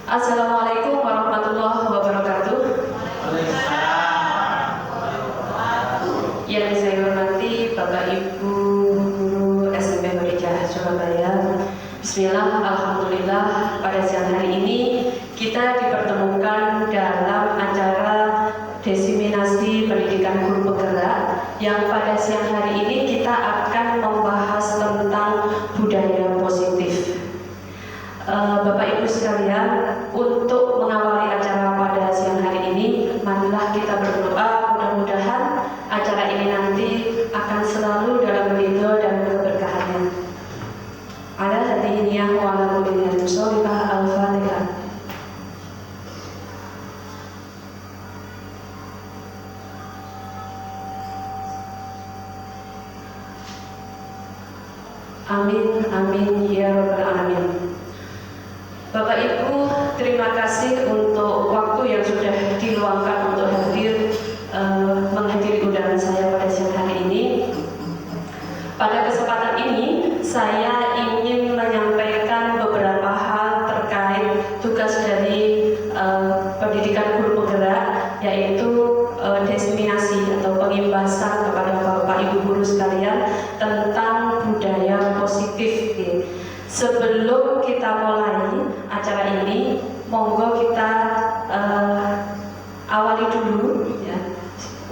Assalamualaikum warahmatullahi wabarakatuh. Yang saya hormati Bapak Ibu Guru SMP Khadijah Surabaya. Bismillah, alhamdulillah, pada siang hari ini kita dipertemukan dalam acara diseminasi pendidikan guru penggerak yang pada siang hari ini kita akan membahas tentang budaya positif. Bapak Ibu sekalian, untuk mengawali acara pada siang hari ini, marilah kita berdoa mudah-mudahan acara ini nanti akan selalu dalam ridho dan keberkahannya. Ala hadiniyah wa ala kulli sholihah al-Fatihah. Amin, amin, ya rabbal alamin. Bapak Ibu, terima kasih untuk waktu yang sudah diluangkan untuk hadir menghadiri undangan saya pada siang hari ini. Pada kesempatan ini, saya ingin menyampaikan beberapa hal terkait tugas dari pendidikan guru penggerak, yaitu diseminasi atau pengimbasan kepada Bapak Ibu guru sekalian tentang budaya positif. Sebelum kita mulai acara ini, monggo kita awali dulu ya,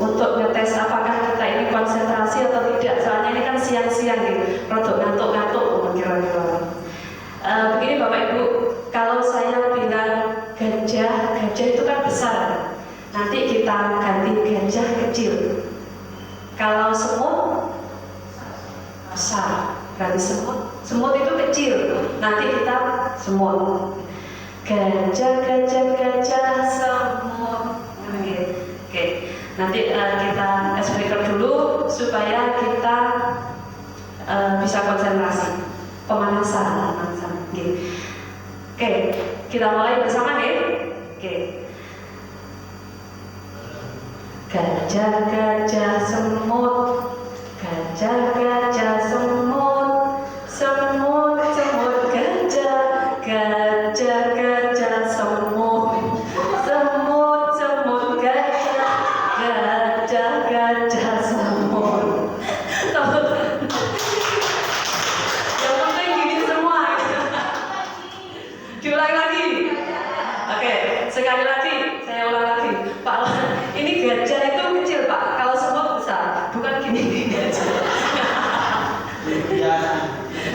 untuk ngetes apakah kita ini konsentrasi atau tidak. Soalnya ini kan siang-siang gitu, rodok ngantuk-ngantuk kira-kira. Begini Bapak Ibu, kalau saya bilang gajah itu kan besar, nanti kita ganti gajah kecil. Kalau semut besar, berarti semut itu kecil, nanti kita semut. Gajah semut. Oke. Nanti kita speaker dulu supaya kita bisa konsentrasi. Pemanasan. Oke, kita mulai bersama nih. Oke. Gajah semut. Gajah semut. Semut gajah. Gajah semut. Semut gajah. Gajah semut. Yang penting gini semua. Diulang lagi. Oke, sekali lagi saya ulang lagi. Pak, ini gajah itu kecil Pak. Kalau semut besar, bukan gini gajah.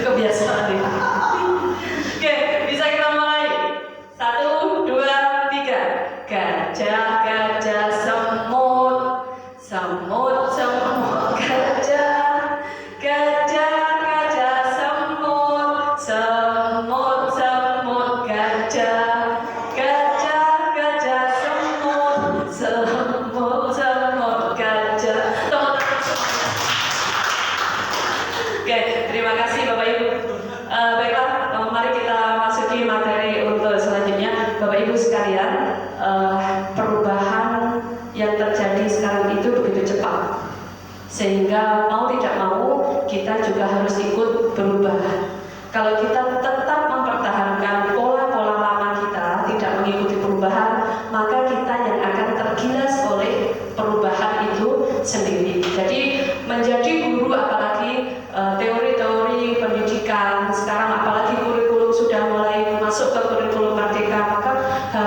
Kebiasaan nih. Oke, bisa kita mulai. 1, 2, 3. Gajah semut. Semut gajah. Gajah semut. Semut gajah. Gajah semut. Semut gajah. Oke, terima kasih Bapak Ibu. Baiklah, mari kita masuki materi untuk selanjutnya. Bapak Ibu sekalian, perubahan yang terjadi sekarang itu begitu cepat, sehingga mau tidak mau kita juga harus ikut berubah. Kalau kita tetap mempertahankan pola-pola lama kita, tidak mengikuti perubahan, maka kita yang akan tergilas oleh perubahan itu sendiri. Jadi menjadi guru, apalagi teori-teori pendidikan sekarang, apalagi kurikulum sudah mulai masuk ke kurikulum merdeka, maka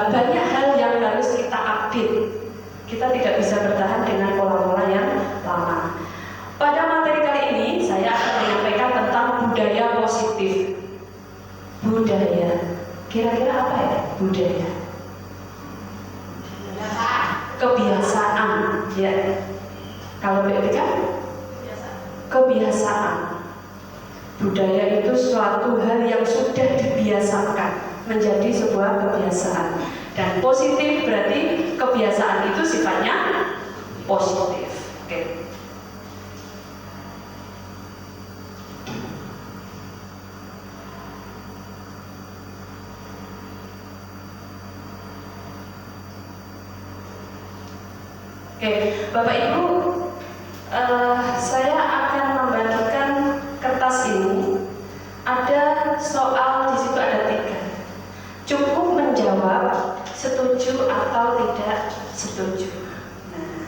banyak hal yang harus kita update. Kita tidak bisa bertahan dengan pola-pola yang lama. Pada materi kali ini saya akan menyampaikan tentang budaya positif. Budaya, kira-kira apa ya budaya? Kebiasaan, ya. Kalau BPK? Kebiasaan. Budaya itu suatu hal yang sudah dibiasakan menjadi sebuah kebiasaan. Dan positif berarti kebiasaan itu sifatnya positif. Oke. Bapak Ibu, saya akan membagikan kertas ini. Ada soal di situ, ada 3. Cukup menjawab setuju. Nah,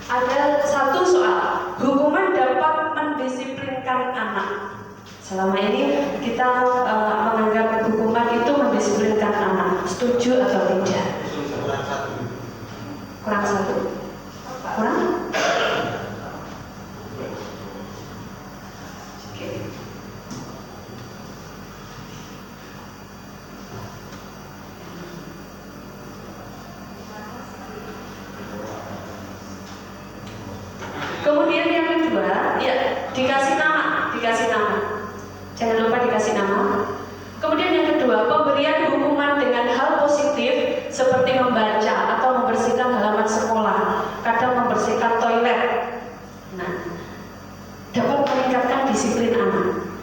ada satu soal, hukuman dapat mendisiplinkan anak. Selama ini kita menganggap hukuman itu mendisiplinkan anak. Setuju atau tidak? Kurang satu. Kurang? Oke. Kemudian yang kedua, ya dikasih nama. Jangan lupa dikasih nama. Kemudian yang kedua, pemberian hukuman dengan hal positif seperti membaca atau membersihkan halaman sekolah, kadang membersihkan toilet. Nah, dapat meningkatkan disiplin anak.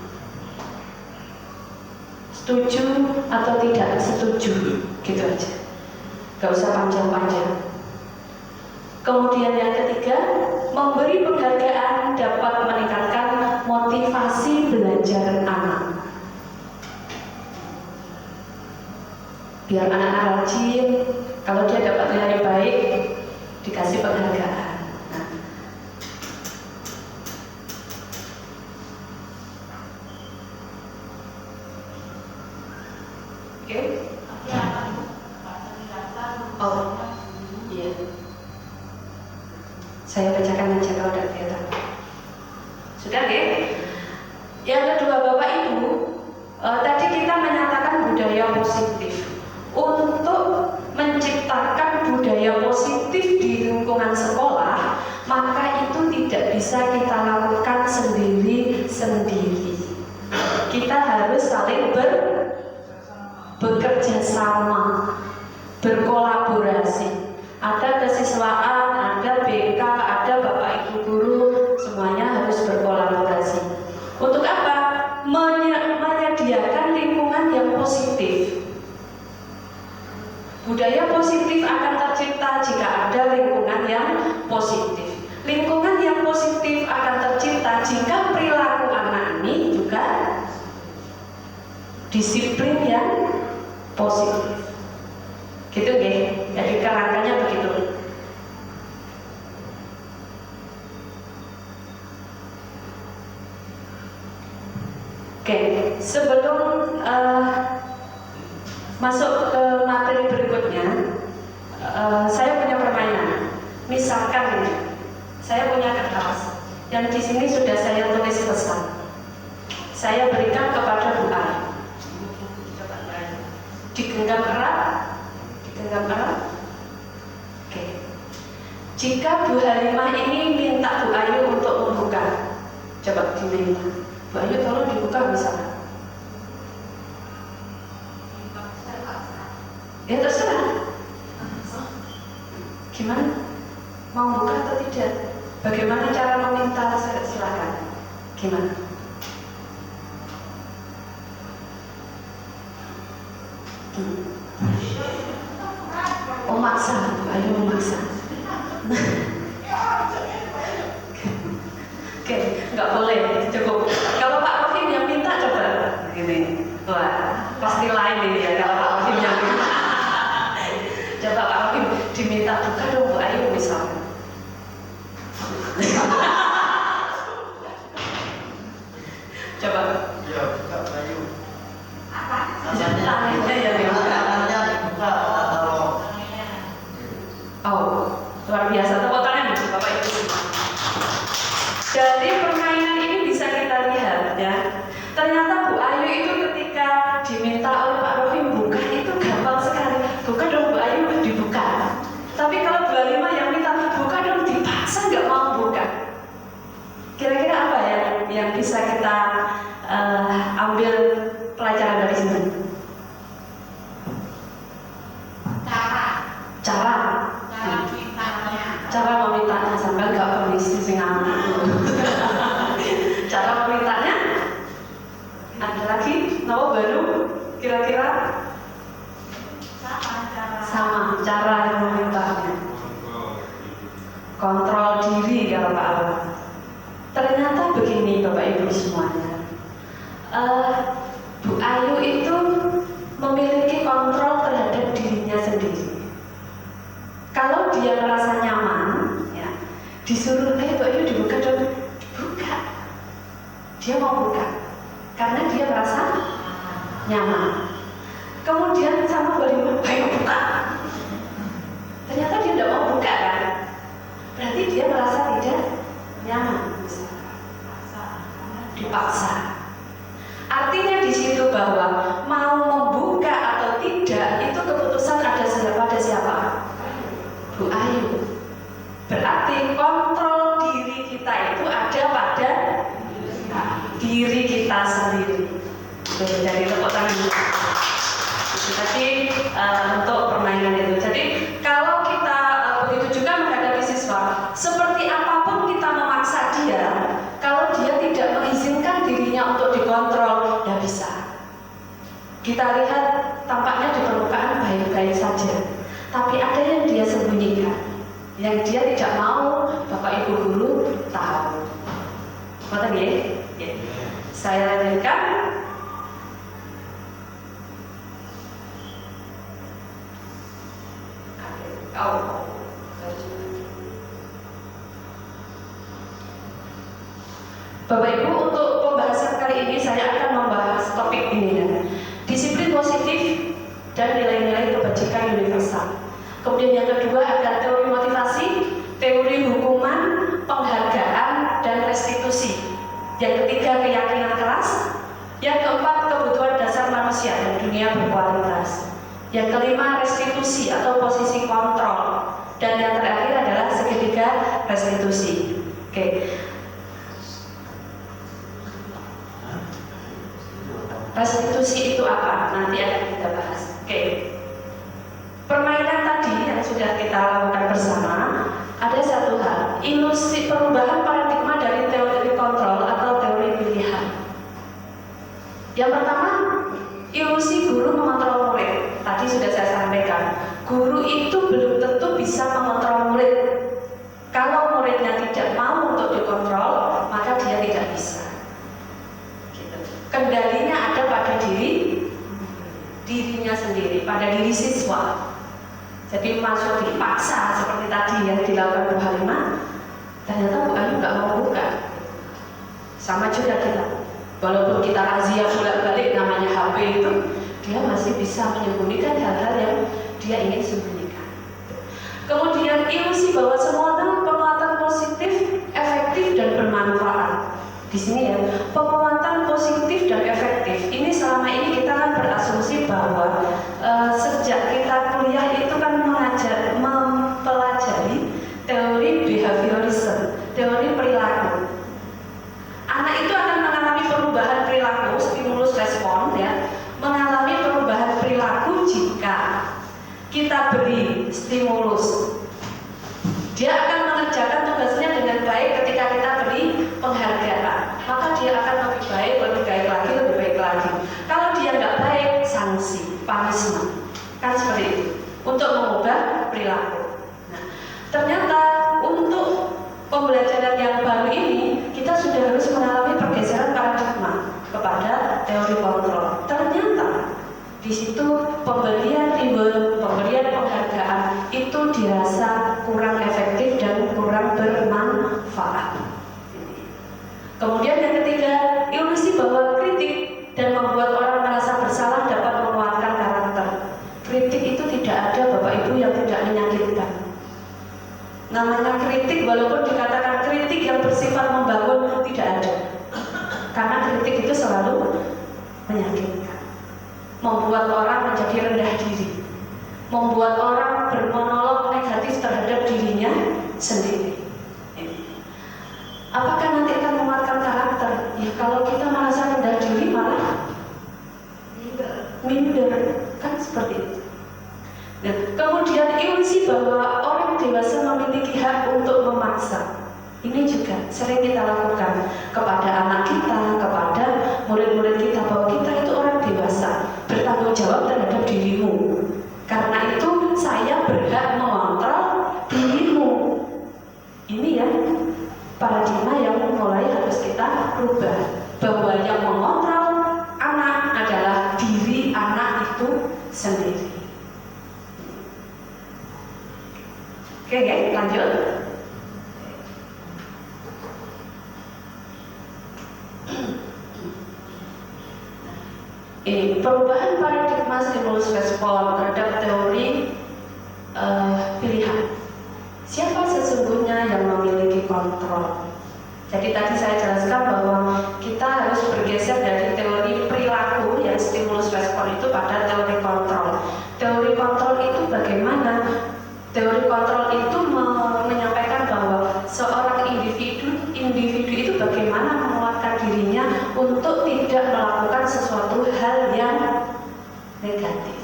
Setuju atau tidak setuju? Gitu aja. Gak usah panjang-panjang. Kemudian yang ketiga, memberi penghargaan dapat meningkatkan motivasi belajar anak. Biar anak rajin, kalau dia dapat nilai baik, dikasih penghargaan. Nah. Oke? Oh, iya. Saya bacakan aja kalau udah kelihatan. Sudah, ya? Yang kedua, Bapak Ibu, tadi kita menyatakan budaya positif. Untuk menciptakan budaya positif di lingkungan sekolah, maka itu tidak bisa kita lakukan sendiri-sendiri. Kita harus saling bekerja sama, berkolaborasi. Ada kesiswaan, ada BK, ada Bapak Ibu guru, semuanya harus berkolaborasi. Untuk apa? Menyediakan lingkungan yang positif. Budaya positif akan tercipta jika ada lingkungan yang positif. Lingkungan yang positif akan tercipta jika perilaku anak ini juga disiplin yang positif. Gitu ya. Jadi kerangkanya begitu. Oke, sebelum masuk ke materi berikutnya, saya punya permainan. Misalkan ini, saya punya kertas yang di sini sudah saya tulis pesan. Saya berikan kepada Bu Ayu. Digenggam erat, Oke. Jika Bu Halimah ini minta Bu Ayu untuk membuka, coba diminta. Bu Ayu tolong dibuka misalnya. Ya terserah. Gimana? Mau buka atau tidak? Bagaimana cara meminta? Silakan. Gimana? Oh maksa, ayo memaksa. Oke, nggak boleh, cukup. Kalau Pak Rohim yang minta coba ini, wah pasti lain ini ya kalau Pak Rohim yang minta. Coba Pak Rohim diminta buka dong Bu Ayu misalnya. Coba. Ya buka Bu Ayu. Apa? Tangannya ya dibuka. Oh, luar biasa. Tepuk tangan dulu Bapak Ibu semua. Dari permainan ini bisa kita lihat ya. Ternyata Bu Ayu itu ketika diminta oleh Pak Rohim buka itu gampang sekali. Buka dong Bu Ayu, dibuka. Tapi kalau Bu Halimah yang minta buka dong dipaksa nggak mau buka. Kira-kira apa yang bisa kita ambil pelajaran dari sini? Cara memintanya sampai nggak permisi sing cara memintanya ada lagi nama baru kira-kira sama cara yang memintanya, kontrol diri kalau Pak Alwa. Ternyata begini Bapak Ibu semuanya, Bu Ayu itu memiliki kontrol sendiri. Kalau dia merasa nyaman, ya, disuruh Mbak Yu dibuka dong, buka. Dia mau buka karena dia merasa nyaman. Kemudian sama Mbak Yu, ayo buka. Ternyata dia tidak mau buka kan? Berarti dia merasa tidak nyaman, dipaksa. Artinya di situ bahwa mau membuka atau tidak itu keputusan ada siapa? Bu Ayu. Berarti kontrol diri kita itu ada pada diri kita sendiri. Dari tepuk tangan. Tadi untuk permainan itu. Jadi kalau kita begitu juga menghadapi siswa, seperti apapun kita memaksa dia, kalau dia tidak mengizinkan dirinya untuk dikontrol, tidak bisa. Kita lihat tampaknya di permukaan baik-baik saja, tapi ada yang dia sembunyikan, yang dia tidak mau Bapak Ibu guru tahu. Betul ya? Saya lanjutkan. Bapak Ibu, untuk pembahasan kali ini saya akan membahas topik ini ya. Disiplin positif dan nilai-nilai kebajikan universal. Kemudian yang kedua ada teori motivasi, teori hukuman, penghargaan, dan restitusi. Yang ketiga keyakinan keras. Yang keempat kebutuhan dasar manusia dan dunia berkualitas. Yang kelima restitusi atau posisi kontrol. Dan yang terakhir adalah segitiga restitusi. Oke. Restitusi itu apa? Nanti akan kita bahas. Oke. Permainan tadi yang sudah kita lakukan bersama, ada satu hal, ilusi perubahan paradigma dari teori kontrol atau teori pilihan. Yang pertama, ilusi guru mengontrol murid. Tadi sudah saya sampaikan, guru itu belum tentu bisa mengontrol murid. Kalau muridnya tidak mau untuk dikontrol, maka dia tidak bisa. Kendalinya ada pada dirinya sendiri, pada diri siswa. Jadi masuk dipaksa seperti tadi yang dilakukan Bu Halimah, ternyata Bu Ayu nggak mau buka. Sama juga kita, walaupun kita razia bolak-balik namanya HP itu, dia masih bisa menyembunyikan hal-hal yang dia ingin sembunyikan. Kemudian ilusi bahwa semua penguatan positif, efektif dan bermanfaat. Di sini ya, penguatan positif dan efektif. Ini selama ini kita kan berasumsi bahwa sejak kita kuliah itu kan mempelajari teori behaviorism, teori perilaku. Anak itu akan mengalami perubahan perilaku, stimulus respon ya, mengalami perubahan perilaku jika kita beri stimulus. Dia akan mengerjakan tugasnya dengan baik ketika kita beri penghargaan, maka dia akan lebih baik lagi. Kalau dia nggak baik, sanksi, punishment, kan seperti itu, untuk mengubah perilaku. Nah, ternyata untuk pembelajaran yang baru ini, kita sudah harus mengalami pergeseran paradigma kepada teori kontrol. Ternyata di situ pemberian reward, pemberian penghargaan itu dirasa kurang efektif dan kurang bermanfaat. Kemudian yang ketiga, ilusi bahwa kritik dan membuat orang merasa bersalah dapat menguatkan karakter. Kritik itu tidak ada Bapak Ibu yang tidak menyakitkan. Namanya kritik, walaupun dikatakan kritik yang bersifat membangun, tidak ada. Karena kritik itu selalu menyakitkan, membuat orang menjadi rendah diri, membuat orang bermonolog negatif terhadap dirinya sendiri. Apakah nanti akan menguatkan karakter? Ya kalau kita merasa rendah diri malah minder, kan seperti itu. Nah, kemudian ilusi bahwa orang dewasa memiliki hak untuk memaksa. Ini juga sering kita lakukan kepada anak kita, kepada murid-murid kita, bahwa kita itu orang dewasa, bertanggung jawab terhadap dirimu. Karena itu saya berhak mengontrol dirimu. Ini ya paradigma yang mulai harus kita rubah, bahwa yang mengontrol anak adalah diri anak itu sendiri. Oke, lanjut. Ini perubahan paradigma stimulus respon terhadap teori pilihan. Siapa sesungguhnya yang memiliki kontrol? Jadi tadi saya jelaskan bahwa kita harus bergeser dari teori perilaku yang stimulus respon itu pada teori kontrol. Teori kontrol itu bagaimana? Teori kontrol itu menyampaikan bahwa seorang individu itu bagaimana menguatkan dirinya untuk tidak melakukan sesuatu hal yang negatif.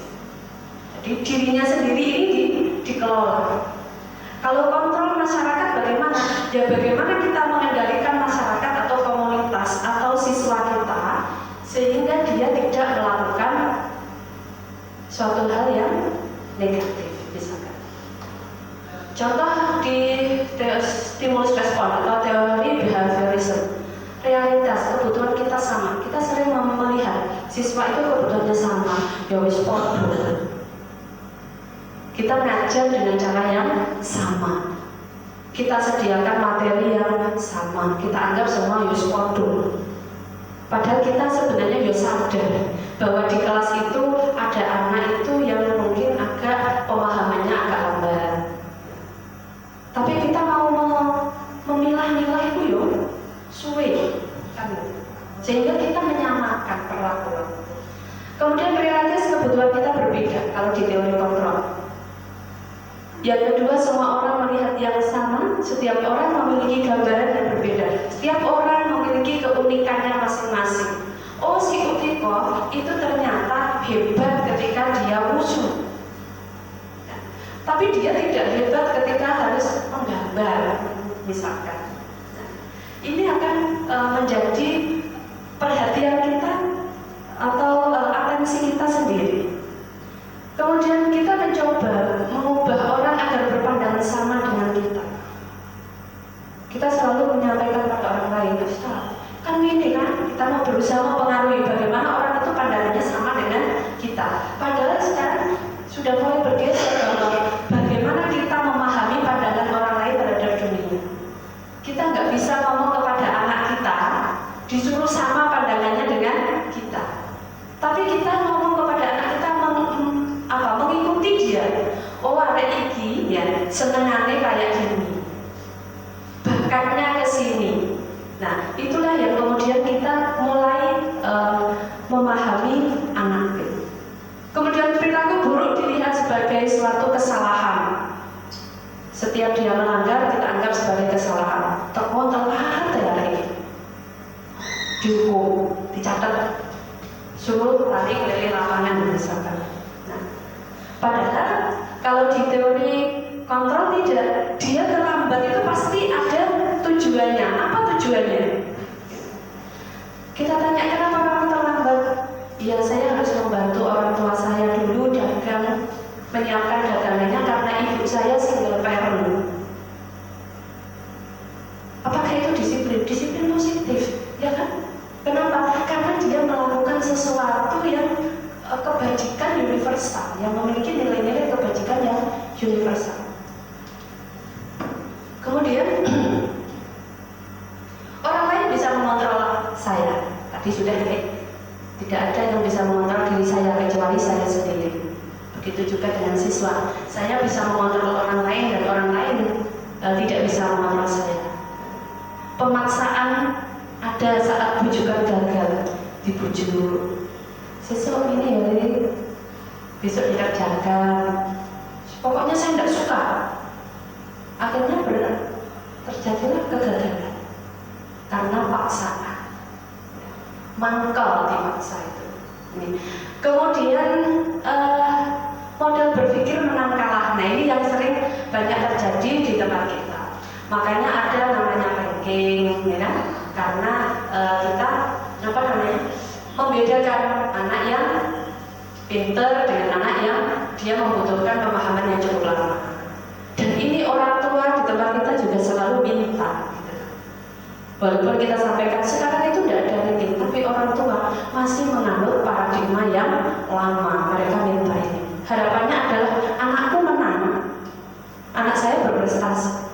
Jadi dirinya sendiri ini dikelola. Kalau kontrol masyarakat bagaimana? Ya bagaimana kita mengendalikan masyarakat atau komunitas atau siswa kita sehingga dia tidak melakukan suatu hal yang negatif, misalkan. Contoh di stimulus respon atau teori behaviorism. Realitas kebutuhan kita sama. Kita sering melihat siswa itu kebutuhannya sama, ya wis padha. Kita mengajar dengan cara yang sama. Kita sediakan materi yang sama. Kita anggap semua yus podo. Padahal kita sebenarnya yus sadar bahwa di kelas itu ada anak itu yang mungkin agak pemahamannya agak lambat. Tapi kita mau memilah-milah itu yuk suwe kan. Sehingga kita menyamakan perlakuan. Kemudian realitas kebutuhan kita berbeda kalau di teori kontrol. Yang kedua, semua orang melihat yang sama. Setiap orang memiliki gambaran yang berbeda. Setiap orang memiliki keunikannya masing-masing. Oh, si Utiko itu ternyata hebat ketika dia wushu. Tapi dia tidak hebat ketika harus menggambar, misalkan. Ini akan menjadi perhatian kita atau atensi kita sendiri. Kemudian kita mencoba mengubah orang agar berpandangan sama dengan kita. Kita selalu menyampaikan pada orang lain, Ustaz, kan ini kan kita mau berusaha mempengaruhi bagaimana orang itu pandangannya sama dengan kita. Padahal sekarang sudah mulai bergeser bahwa bagaimana kita memahami pandangan orang lain terhadap dunia. Kita nggak bisa ngomong kepada anak kita disuruh sama pandangannya dengan kita. Tapi kita ngomong kepada anak kita mengikuti dia. Oh, arek iki ya senengane kayak gini. Bakatnya ke sini. Nah, itulah yang kemudian kita mulai memahami anak itu. Kemudian perilaku buruk dilihat sebagai suatu kesalahan. Setiap dia melanggar kita anggap sebagai kesalahan. Teko telat ya ini. Dihukum, dicatat, suruh lari keliling lapangan misalkan. Nah, padahal kalau di teori kontrol tidak, dia terlambat itu pasti ada tujuannya. Apa tujuannya? Kita tanya kenapa kamu terlambat? Ya saya harus membantu orang tua saya dulu dagang, menyiapkan dagangannya karena ibu saya single parent. Apakah itu disiplin? Disiplin positif, ya kan? Kenapa? Karena dia melakukan sesuatu yang kebajikan universal, yang memiliki nilai-nilai kebajikan yang universal. Kemudian orang lain bisa mengontrol saya. Tadi sudah ya, tidak ada yang bisa mengontrol diri saya kecuali saya sendiri. Begitu juga dengan siswa. Saya bisa mengontrol orang lain dan orang lain tidak bisa mengontrol saya. Pemaksaan ada saat bujukan gagal, dibujuk. Sesuk ini ya ini besok dikerjakan. Pokoknya saya tidak suka. Akhirnya terjadilah kegagalan karena paksaan. Mangkal dipaksa itu. Ini. Kemudian model berpikir menang kalah. Nah ini yang sering banyak terjadi di tempat kita. Makanya ada namanya ranking, ya kan? Karena kita membedakan anak yang pinter dengan anak yang dia membutuhkan pemahaman yang cukup lama. Dan ini orang tua di tempat kita juga selalu minta. Walaupun kita sampaikan sekarang itu tidak ada ranking, tapi orang tua masih menganut paradigma yang lama. Mereka minta ini. Harapannya adalah anakku menang. Anak saya berprestasi.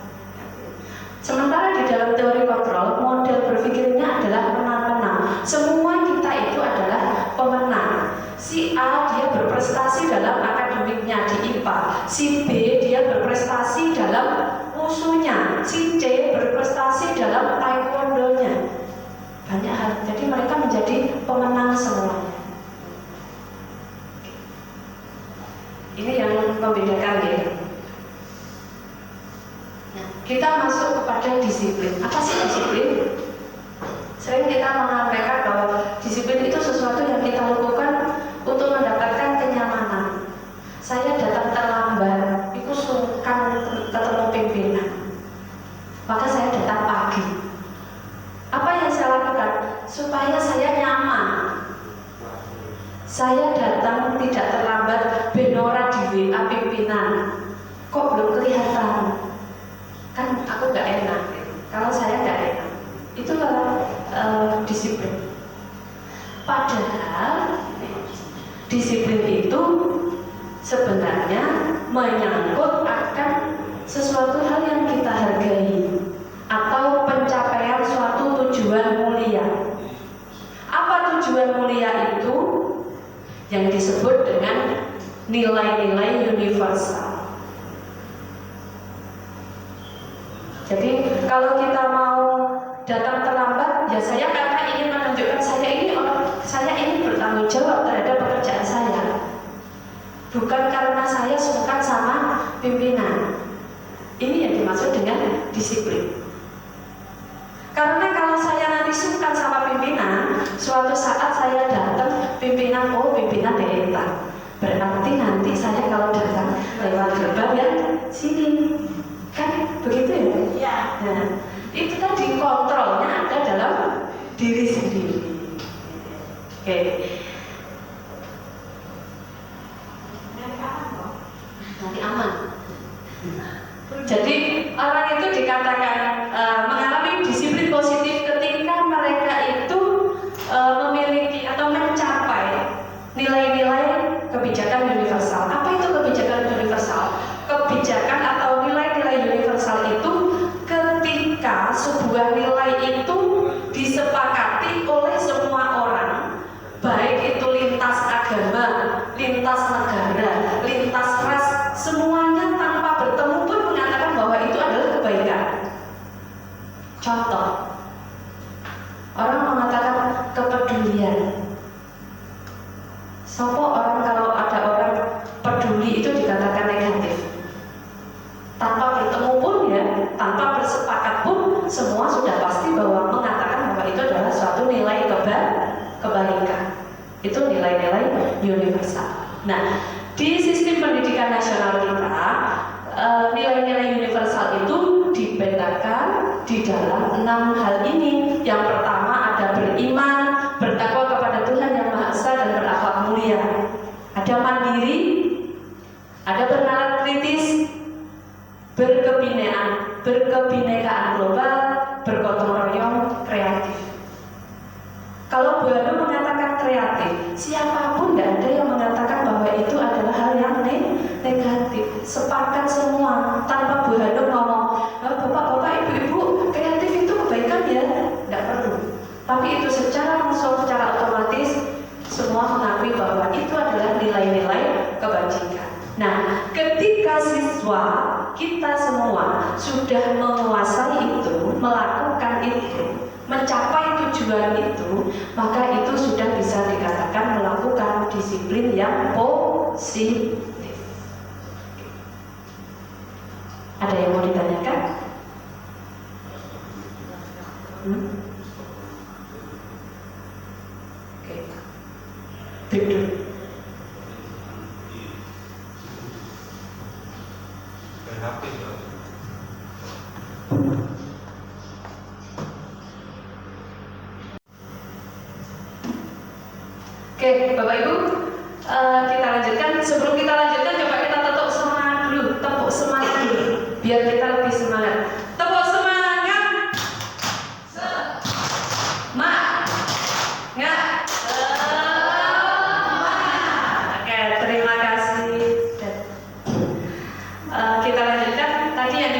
Sementara di dalam teori kontrol, model berpikirnya adalah menang-menang. Semua kita itu adalah pemenang. Si A dia berprestasi dalam akademiknya di IPA, si B dia berprestasi dalam musuhnya, si C berprestasi dalam taekwondonya. Banyak hal. Jadi mereka menjadi pemenang semuanya. Ini yang membedakan ya. Nah, kita masuk kepada disiplin. Apa sih disiplin? Sering kita menyampaikan bahwa disiplin itu sesuatu yang kita lakukan untuk mendapatkan kenyamanan. Saya datang terlambat, itu sungkan ketemu pimpinan, maka saya datang pagi. Apa yang saya lakukan? Supaya saya nyaman. Saya datang tidak terlambat, benora di WA pimpinan. Kok belum kelihatan? Kan aku gak enak. Kalau saya gak enak, itu disiplin. Padahal disiplin itu sebenarnya menyangkut akan sesuatu hal yang kita hargai atau pencapaian suatu tujuan mulia. Apa tujuan mulia itu? Yang disebut dengan nilai-nilai universal. Jadi kalau kita mau datang terlambat, ya saya karena ingin menunjukkan saya ini bertanggung jawab terhadap pekerjaan saya, bukan karena saya sungkan sama pimpinan. Ini yang dimaksud dengan disiplin. Karena kalau saya nanti sungkan sama pimpinan, suatu saat saya datang, pimpinan dihentak. Berarti nanti saya kalau datang lewat gerbang ya sini, kan begitu ya? Iya. Nah, itu tadi kontrolnya ada dalam diri sendiri. Oke. Nanti aman. Jadi orang itu dikatakan mengalami disiplin positif ketika mereka itu memiliki atau mencapai nilai-nilai kebijakan universal. Apa itu kebijakan universal? Kebijakan atau nilai-nilai universal itu ketika sebuah nilai itu disepakati oleh semua orang, baik itu lintas agama, lintas negara, lintas ras, semuanya tanpa bertemu pun mengatakan bahwa itu adalah kebaikan. Contoh, orang mengatakan kepedulian. Orang kalau ada orang peduli itu dikatakan negatif. Tanpa bertemu pun ya, tanpa bersepakat pun, semua sudah pasti bahwa mengatakan bahwa itu adalah suatu nilai kebaikan. Itu nilai-nilai universal. Nah, di sistem pendidikan nasional kita, nilai-nilai universal itu dibedakan di dalam 6 hal ini. Yang pertama ada beriman, bertakwa kepada Tuhan Yang Maha Esa dan berakhlak mulia. Ada mandiri, ada bernalar kritis, berkebinekaan global, bergotong royong, kreatif. Kalau Bu Hanu mengatakan kreatif, siapapun tidak ada yang mengatakan bahwa itu adalah hal yang negatif. Sepakat semua, tanpa Bu Hanu ngomong, bapak-bapak, ibu-ibu, kreatif itu kebaikan ya, tidak perlu. Tapi itu secara otomatis semua mengakui bahwa itu adalah nilai-nilai kebajikan. Nah, ketika siswa kita semua sudah menguasai itu, melakukan itu, mencapai tujuan itu, maka itu sudah bisa dikatakan melakukan disiplin yang positif. Ada yang mau ditanyakan? Oke. Break dulu. Oke, Bapak Ibu, kita lanjutkan. Sebelum kita lanjutkan, coba kita tepuk semangat dulu, biar kita lebih semangat. Tepuk semangat. Oke, terima kasih. Kita lanjutkan. Tadi yang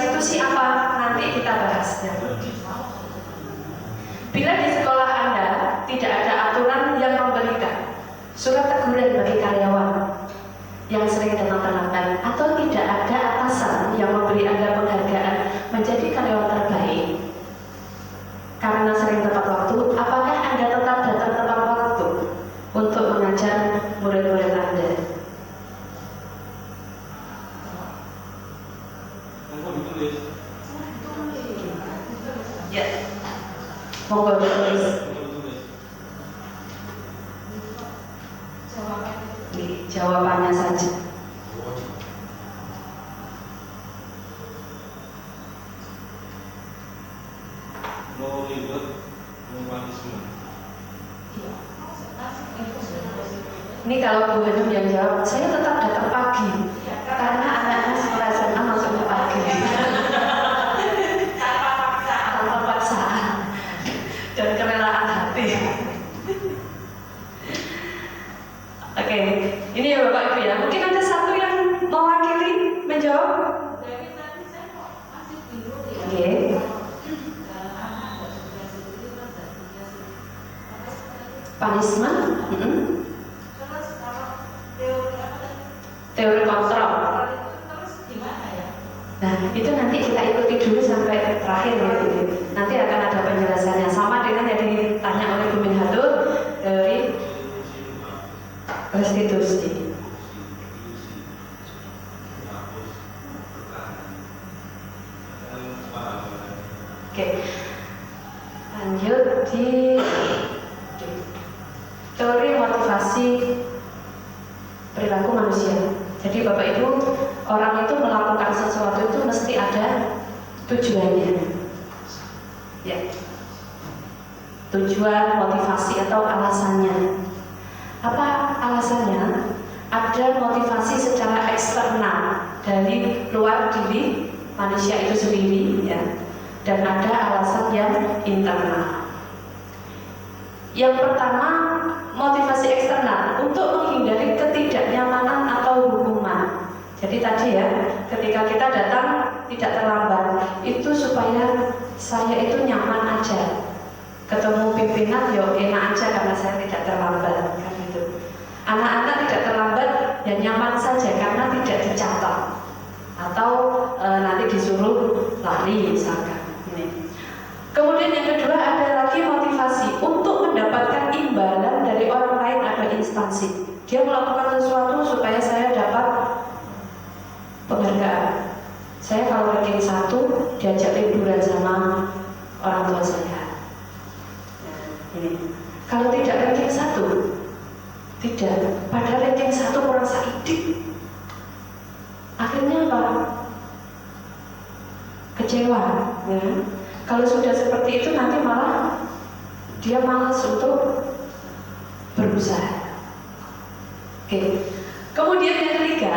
restitusi apa? Nanti kita bahas. Bila di sekolah Anda tidak ada aturan yang memberikan surat teguran bagi karyawan yang sering datang terlambat, atau tidak ada atasan yang memberi Anda penghargaan menjadi karyawan terbaik karena sering tepat waktu, apakah Anda tetap datang tepat waktu untuk mengajar murid-murid Anda? Ya, monggo ditulis. Jawabannya saja. Mau ribet, mau punishment. Ini kalau Bu Hanum yang jawab, saya tetap datang pagi karena anak-anak sekolah SMA masuknya pagi. Tanpa paksaan dan kerelaan hati. Oke, ini ya Bapak Ibu ya. Mungkin ada satu yang mewakili menjawab. Oke. Punishment. Teori kontrol. Nah, itu nanti kita ikuti dulu sampai terakhir ya. Nanti akan ada penjelasannya sama dengan yang ditanya oleh Bu Minhatul dari restitusi. Oke, lanjut di teori motivasi perilaku manusia. Jadi Bapak Ibu, orang itu melakukan sesuatu itu mesti ada tujuannya. Ya. Tujuan, motivasi atau alasannya. Apa alasannya? Ada motivasi secara eksternal dari luar diri manusia itu sendiri ya. Dan ada alasan yang internal. Yang pertama, motivasi eksternal untuk menghindari ketidaknyamanan atau hukuman. Jadi tadi ya, ketika kita datang tidak terlambat, itu supaya saya itu nyaman aja. Ketemu pimpinan ya enak aja karena saya tidak terlambat kan gitu. Anak-anak tidak terlambat ya nyaman saja karena tidak dicatat atau nanti disuruh lari misalkan. Ini. Kemudian yang kedua ada lagi motivasi untuk mendapatkan imbalan dari orang lain atau instansi. Dia melakukan sesuatu supaya saya dapat penghargaan. Saya kalau ranking 1 diajak liburan sama orang tua saya. Ini. Kalau tidak ranking 1, tidak. Pada ranking 1 orang saidik. Akhirnya apa? Kecewa. Ya. Kalau sudah seperti itu nanti malah dia malas untuk berusaha. Oke. Kemudian yang ketiga,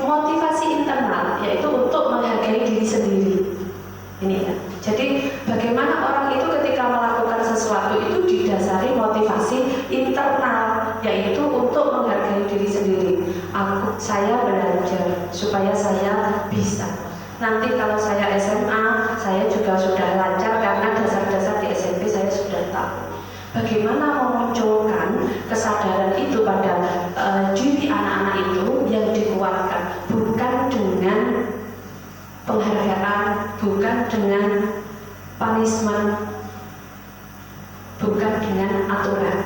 motivasi internal, yaitu untuk menghargai diri sendiri. Ini ya. Jadi bagaimana orang itu ketika melakukan sesuatu itu didasari motivasi internal, yaitu untuk menghargai diri sendiri. Saya belajar supaya saya bisa. Nanti kalau saya SMA, saya juga sudah lancar karena dasar-dasar di SMP saya sudah tahu. Bagaimana memunculkan kesadaran itu pada diri anak-anak itu yang dikuatkan, bukan dengan penghargaan, bukan dengan punishment, bukan dengan aturan.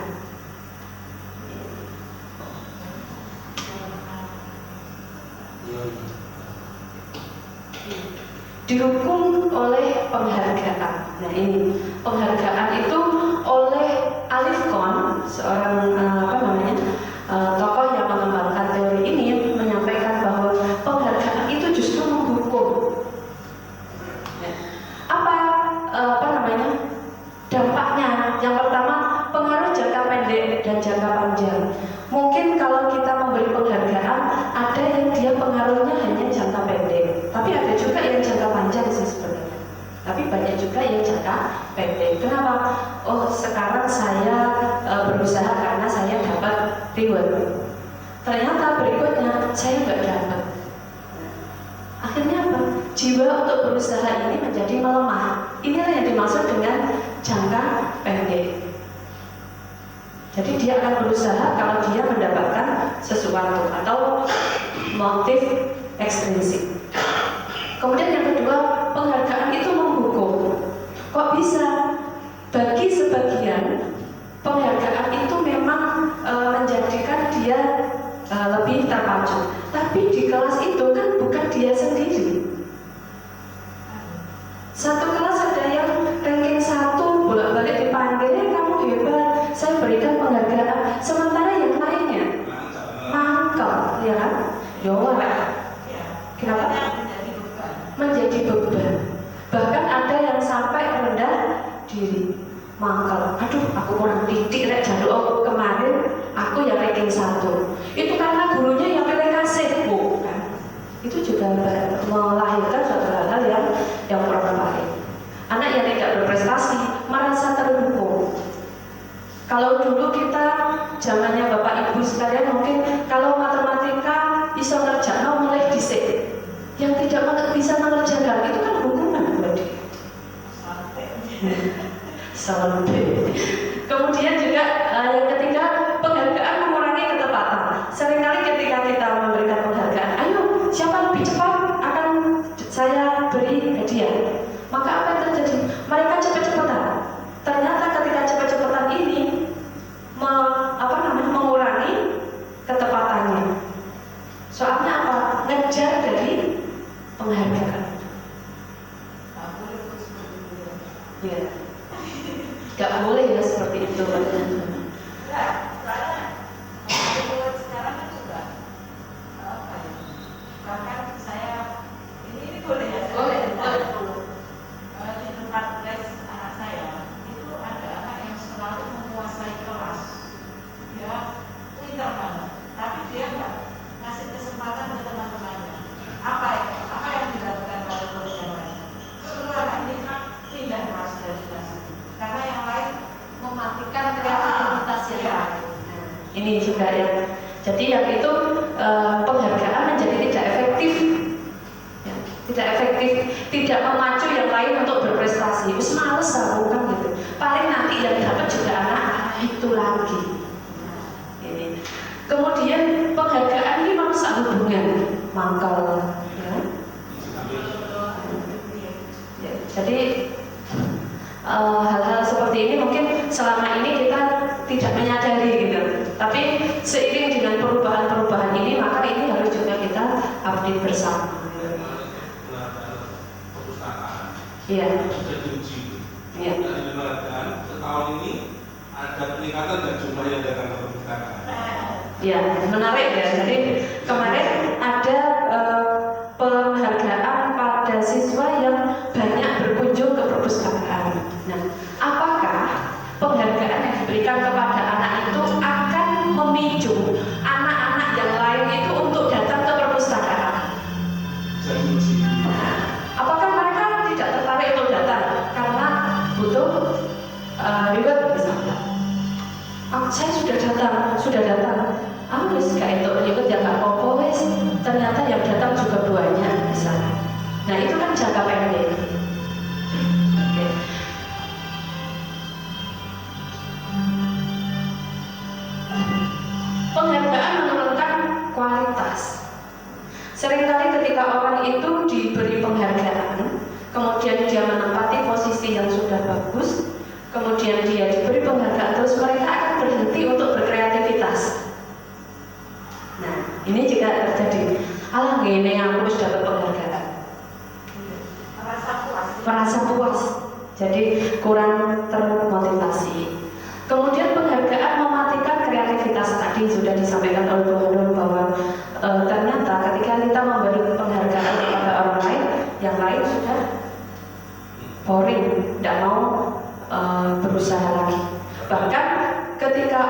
Dihukum oleh penghargaan. Nah ini penghargaan itu oleh Alif Kohn, seorang tokoh yang mengembangkan teori ini, menyampaikan bahwa penghargaan itu justru menghukum. Dampaknya? Yang pertama, pengaruh jangka pendek dan jangka panjang. Mungkin kalau kita memberi penghargaan, ada yang dia pengaruhnya hanya jangka pendek, tapi ada juga yang jangka panjang sih sebenarnya. Tapi banyak juga yang jangka pendek. Kenapa? Oh, sekarang saya berusaha karena saya dapat reward. Ternyata berikutnya saya nggak dapat. Akhirnya apa? jiwa untuk berusaha ini menjadi melemah. Inilah yang dimaksud dengan jangka pendek. Jadi dia akan berusaha kalau dia mendapatkan sesuatu atau motif ekstrinsik. Kemudian yang kedua, penghargaan itu menghukum. Kok bisa? Bagi sebagian, penghargaan itu memang menjadikan dia lebih terpacu. Tapi di kelas itu kan bukan dia sendiri. Satu kelas ada yang ranking 1 bolak-balik dipanggil, kamu hebat, saya berikan penghargaan. Sementara yang lainnya mangkel, ya kan? Kenapa? Menjadi beban. Bahkan ada yang sampai rendah diri, mangkel. Aduh, aku kurang titik rek jaduk kemarin, aku yang ranking 1. Itu karena gurunya yang pilih kasih, bukan? Itu juga melahirkan suatu hal yang kurang baik. Anak yang tidak berprestasi merasa terhukum. Kalau dulu kita zamannya Bapak Ibu sekalian, mungkin kalau matematika bisa ngerjakan mulai dhisik. Yang tidak bisa mengerjakan itu kan hukuman buat dia. Sampai. Kemudian juga yang ketiga, penghargaan mengurangi ketepatan. Seringkali ketika kita memberikan penghargaan, ayo siapa lebih cepat akan saya beri hadiah. Maka apa yang terjadi? Mereka cepat-cepatan. Ternyata ketika cepat-cepatan ini mengurangi ketepatannya. Soalnya apa? Ngejar dari penghargaan. Ya. Gak boleh ya seperti itu. Sekarang kan juga bahkan saya ini boleh ya? Boleh. Di tempat les anak saya itu ada anak yang selalu menguasai kelas. Dia pintar banget, tapi dia nggak ngasih kesempatan ke teman-temannya. Apa yang dilakukan oleh guru lain? Seluruh anak ini pindah kelas dari kelas itu, karena yang lain mematikan kreativitas yang lain. Ini juga ya. Jadi yang itu penghargaan menjadi tidak efektif, ya, tidak efektif, tidak memacu yang lain untuk berprestasi. Us males aku kan gitu. Paling nanti yang dapat juga anak itu lagi. Ini. Kemudian penghargaan ini merusak hubungan, mangkal. Ya. Ya, jadi hal-hal seperti ini mungkin selama ini kita tidak menyadari gitu. Tapi seiring dengan perubahan-perubahan ini, maka ini harus juga kita update bersama. Perpustakaan. Iya. Sudah diuji. Iya. Dari penghargaan setahun ini ada peningkatan dan jumlah yang datang ke perpustakaan. Ya, menarik ya. Jadi kemarin ada penghargaan pada siswa yang banyak berkunjung ke perpustakaan. Nah, apakah penghargaan yang diberikan kepada anak itu akan memicu anak-anak yang lain itu untuk datang ke perpustakaan? Jadi uji. Apakah mereka tidak tertarik untuk datang karena butuh reward misalnya? Saya sudah datang. Wis gak itu reward yang gak apa-apa wis. Ternyata yang datang juga banyak misalnya. Nah itu kan jangka pendek. Oke. Penghargaan menurunkan kualitas. Seringkali ketika orang itu diberi penghargaan, kemudian dia menempati posisi yang sudah bagus, kemudian dia diberi penghargaan, terus mereka akan berhenti untuk berkreativitas. Nah, ini juga terjadi. Alah ngene aku sudah dapat penghargaan. Merasa puas. Jadi kurang termotivasi. Kemudian penghargaan mematikan kreativitas. Tadi sudah disampaikan oleh Bu Hanum bahwa ternyata ketika kita memberi penghargaan kepada orang lain, yang lain sudah boring, tidak mau berusaha lagi. Bahkan ketika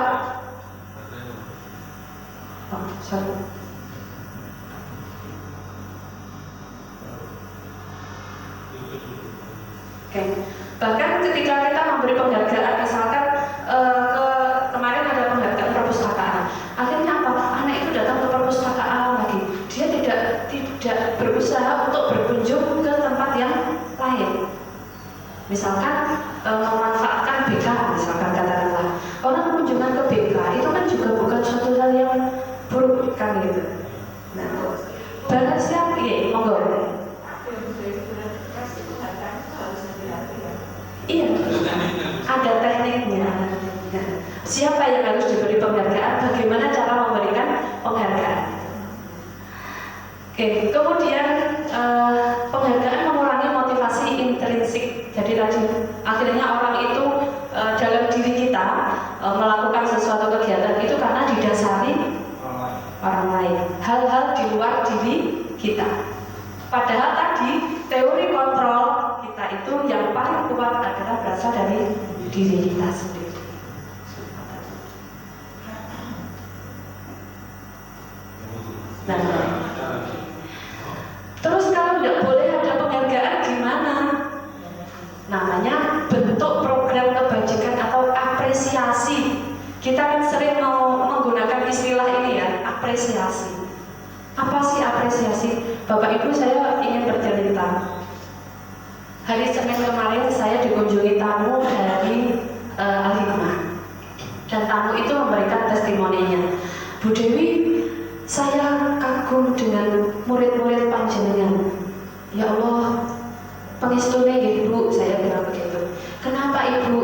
bahkan ketika kita memberi penghargaan, misalkan kemarin ada penghargaan perpustakaan, akhirnya apa? Anak itu datang ke perpustakaan lagi, dia tidak berusaha untuk berkunjung Misalkan memanfaatkan BK, misalkan katakanlah orang kunjungan ke BK itu kan juga bukan suatu hal yang buruk kan gitu. Nah, barang siapa ya, monggo. Iya, ada tekniknya. Nah, siapa yang harus diberi penghargaan? Bagaimana cara memberikan penghargaan? Oke, kemudian penghargaan mengurangi motivasi intrinsik. Jadi tadi akhirnya orang itu dalam diri kita melakukan sesuatu kegiatan itu karena didasari orang lain, hal-hal di luar diri kita. Padahal tadi teori kontrol kita itu yang paling kuat adalah berasal dari diri kita sendiri. Nah, terus kalau nggak boleh ada penghargaan gimana? Namanya bentuk program kebajikan atau apresiasi. Kita kan sering mau menggunakan istilah ini ya, apresiasi. Apa sih apresiasi? Bapak Ibu, saya ingin bercerita. Hari Senin kemarin saya dikunjungi tamu dari Al-Hikmah, dan tamu itu memberikan testimoninya. Bu Dewi, saya kagum dengan murid-murid panjenengan. Ya Allah, pengistune nggih Bu, saya bilang begitu. Kenapa Ibu?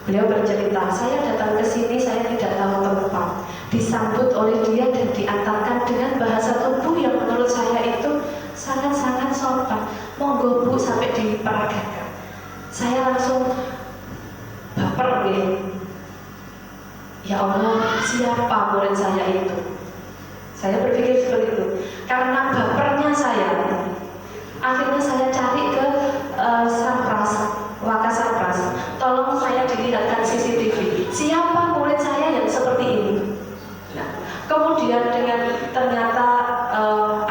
Beliau bercerita, saya datang ke sini, saya tidak tahu tempat, disambut oleh dia dan diantarkan dengan bahasa tubuh yang menurut saya itu sangat-sangat sopan. Monggo Bu, sampai diperagakan. Saya langsung baper gitu. Ya Allah, siapa murid saya itu? Saya berpikir seperti itu. Karena bapernya saya, akhirnya saya cari ke Sarpras, Wakasarpras. Tolong saya dilihatkan CCTV. Siapa murid saya yang seperti ini? Nah, kemudian dengan ternyata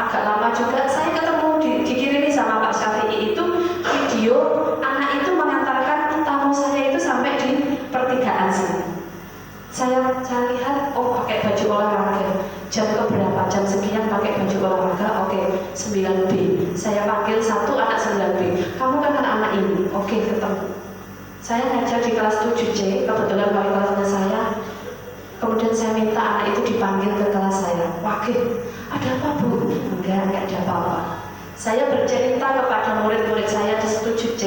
agak lama juga saya ketemu dikirimi sama Pak Syafi'i itu video anak itu mengantarkan tamu saya itu sampai di pertigaan sini. Saya lihat, oh pakai baju olahraga. Jam keberapa? Jam sekian pakai baju olahraga. Oke, 9B. Saya panggil satu anak 9B. Kamu kan anak ini. Oke, ketemu. Saya ngajar di kelas 7C. Kebetulan wali kelasnya saya. Kemudian saya minta anak itu dipanggil ke kelas saya. Wakil, ada apa Bu? Enggak ada apa-apa. Saya bercerita kepada murid-murid saya di 7C.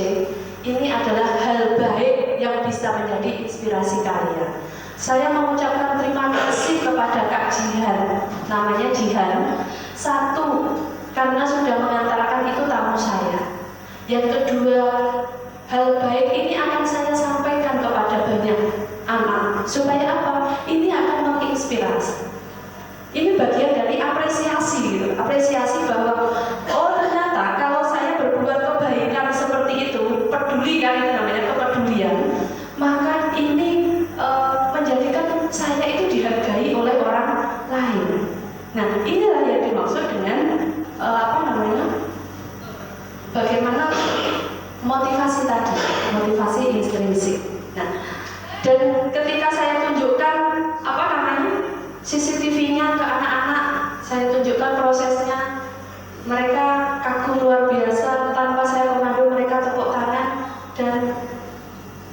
Ini adalah hal baik yang bisa menjadi inspirasi kalian. Saya mengucapkan terima kasih kepada Kak Jihan, namanya Jihan. Satu, karena sudah mengantarkan itu tamu saya. Yang kedua, hal baik ini akan saya sampaikan kepada banyak anak. Supaya apa? Ini akan menginspirasi. Ini bagian dari apresiasi gitu. Apresiasi bahwa, oh ternyata kalau saya berbuat kebaikan seperti itu, peduli kan itu namanya kepedulian, maka ini menjadikan saya itu dihargai oleh orang lain. Nah, inilah yang dimaksud dengan bagaimana motivasi tadi, motivasi intrinsik. Nah, dan ketika saya tunjukkan CCTV-nya ke anak-anak, saya tunjukkan prosesnya, mereka kagum luar biasa. Tanpa saya komando, mereka tepuk tangan dan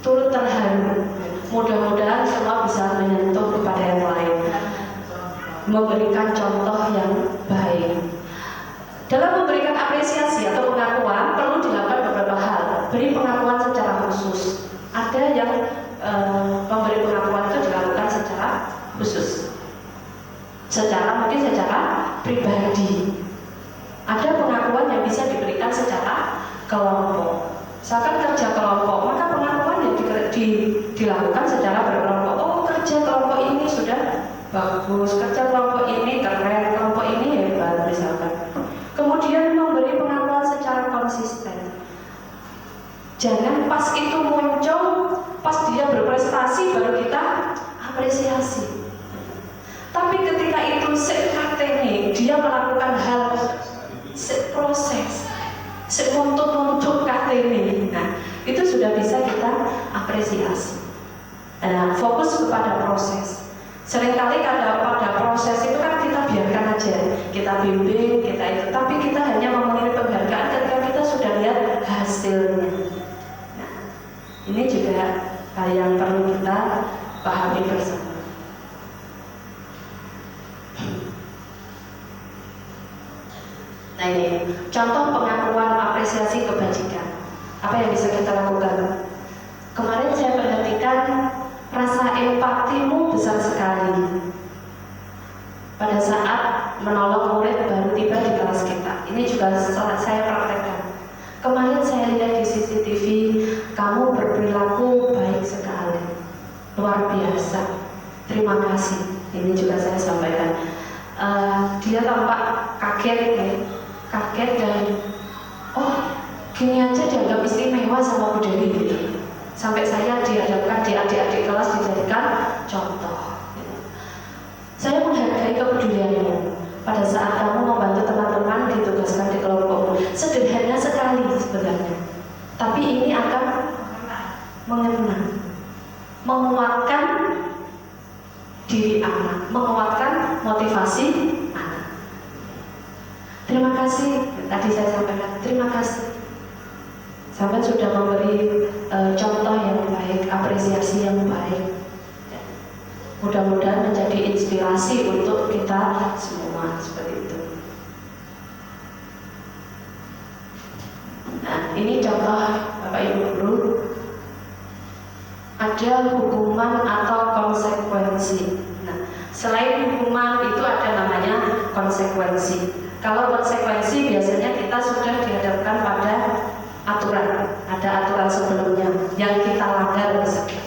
turut terharu. Mudah-mudahan semua bisa menyentuh kepada yang lain, memberikan contoh yang baik. Dalam memberikan apresiasi atau pengakuan perlu dilakukan beberapa hal. Beri pengakuan secara khusus. Ada yang memberi pengakuan itu dilakukan secara khusus, mungkin secara pribadi. Ada pengakuan yang bisa diberikan secara kelompok. Misalkan kerja kelompok, maka pengakuan yang dilakukan secara berkelompok. Oh, kerja kelompok ini sudah bagus, kerja kelompok ini keren, kelompok ini hebat misalkan. Kemudian memberi pengakuan secara konsisten. Jangan pas itu muncul, pas dia berprestasi baru kita apresiasi. Tapi ketika itu sekatene dia melakukan hal proses, semuntut-muntut katene, nah itu sudah bisa kita apresiasi. Nah, fokus kepada proses. Seringkali pada proses itu kan kita biarkan aja, kita bimbing, kita itu, tapi kita hanya memenuhi penghargaan ketika kita sudah lihat hasilnya. Nah, Contoh pengakuan apresiasi kebajikan. Apa yang bisa kita lakukan? Kemarin saya perhatikan rasa empatimu besar sekali pada saat menolong murid baru tiba di kelas kita. Ini juga saya praktekkan. Kemarin saya lihat di CCTV, kamu berperilaku baik sekali, luar biasa. Terima kasih. Ini juga saya sampaikan. Dia tampak kaget dan oh gini aja dianggap istimewa sama Bu Dewi gitu. Sampai saya dihadapkan di adik-adik kelas dijadikan contoh. Saya menghargai kepedulianmu pada saat kamu membantu teman-teman ditugaskan di kelompokmu. Sederhana sekali sebenarnya, tapi ini akan mengena, menguatkan diri anak, menguatkan motivasi anak. Terima kasih, tadi saya sampaikan, terima kasih. Sampai sudah memberi contoh yang baik, apresiasi yang baik. Mudah-mudahan menjadi inspirasi untuk kita semua seperti itu. Nah, ini contoh Bapak Ibu Guru. Ada hukuman atau konsekuensi. Nah, selain hukuman itu ada namanya konsekuensi. Kalau konsekuensi biasanya kita sudah dihadapkan pada aturan, ada aturan sebelumnya yang kita langgar misalnya.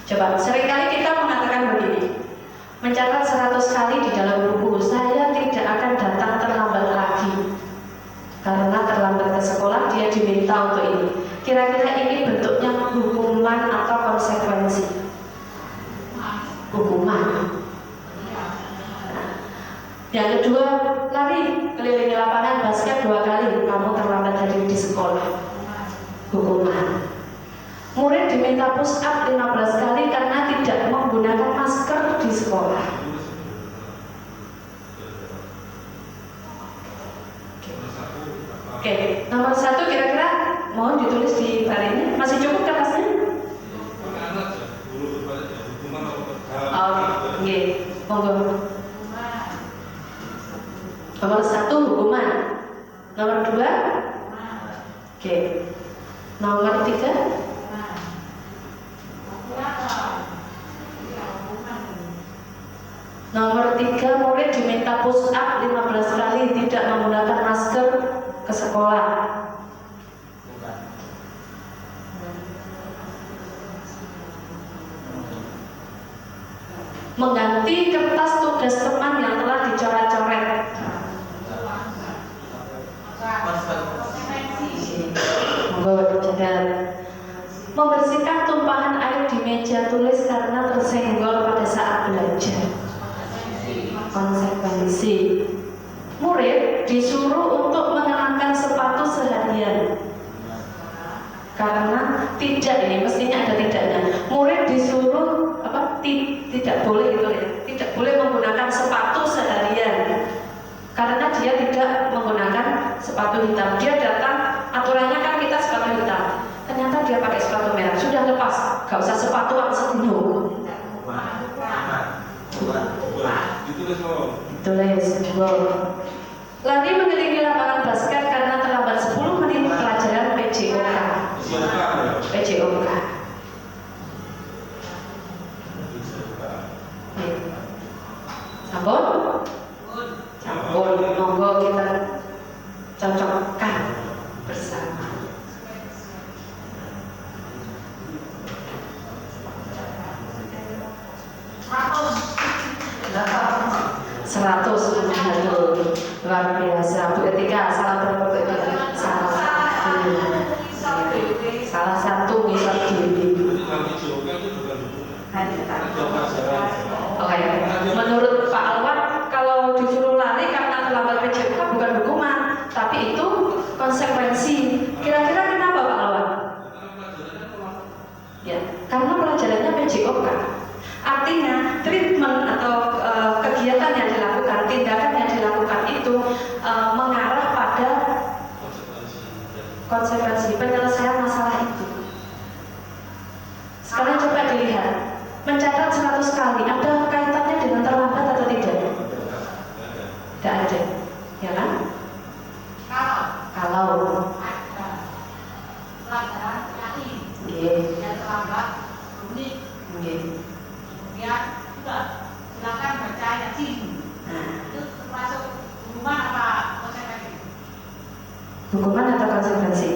Coba, seringkali kita mengatakan begini, mencatat 100 kali di dalam buku, saya tidak akan datang terlambat lagi. Karena terlambat ke sekolah, dia diminta untuk ini. Kira-kira ini bentuknya hukuman atau konsekuensi? Hukuman. Nah, yang kedua, lari keliling lapangan basket 2 kali, kamu terlambat hadir di sekolah. Hukuman. Murid diminta push up 15 kali karena tidak menggunakan masker di sekolah. Oke, nomor 1 kira-kira mohon ditulis di baliknya. Masih cukup kertasnya? Oke, monggo. Nomor 1 hukuman. Nomor 2? Oke. Nomor 3? Nomor 3, murid diminta push up 15 kali tidak menggunakan masker ke sekolah. Mengganti kertas tugas teman yang telah dicoret-coret. Membersihkan tumpahan air di meja tulis karena tersenggol pada saat belajar. Konsekuensi. Murid disuruh untuk mengenakan sepatu seharian. Karena tidak, ini mestinya ada tidaknya. Murid disuruh tidak boleh gitu ya. Tidak boleh menggunakan sepatu seharian. Karena dia tidak menggunakan sepatu hitam. Dia datang, aturannya kan kita sepatu hitam. Ternyata dia pakai sepatu merah. Sudah lepas, gak usah sepatuan senyum. Tulis. Lari mengelilingi lapangan basket karena terlambat 10 menit pelajaran PJOK. PJOK. Sampun? Sampun. Monggo kita cocokkan bersama. Seratus luar biasa. Bu Ketika salah berapa Bu Ketika? Salah satu misal diri. Oke. Menurut Pak Alwan, kalau disuruh lari karena terlambat PJOK bukan hukuman, tapi itu konsekuensi. Kira-kira kenapa Pak Alwan? Ya, karena pelajarannya PJOK. Artinya treatment atau kegiatan yang dilakukan, tindakan yang dilakukan itu mengarah pada konsekuensi penyelesaian masalah itu. Sekarang coba dilihat, mencatat 100 kali, ada kaitannya dengan terlambat atau tidak? Tidak ada, ya kan? pelajaran yakin Nggih. yang terlambat menit. Nggih. Kemudian juga silakan baca Yasin. Nah, Itu termasuk hukuman apa konsekuensi? hukuman atau konsekuensi?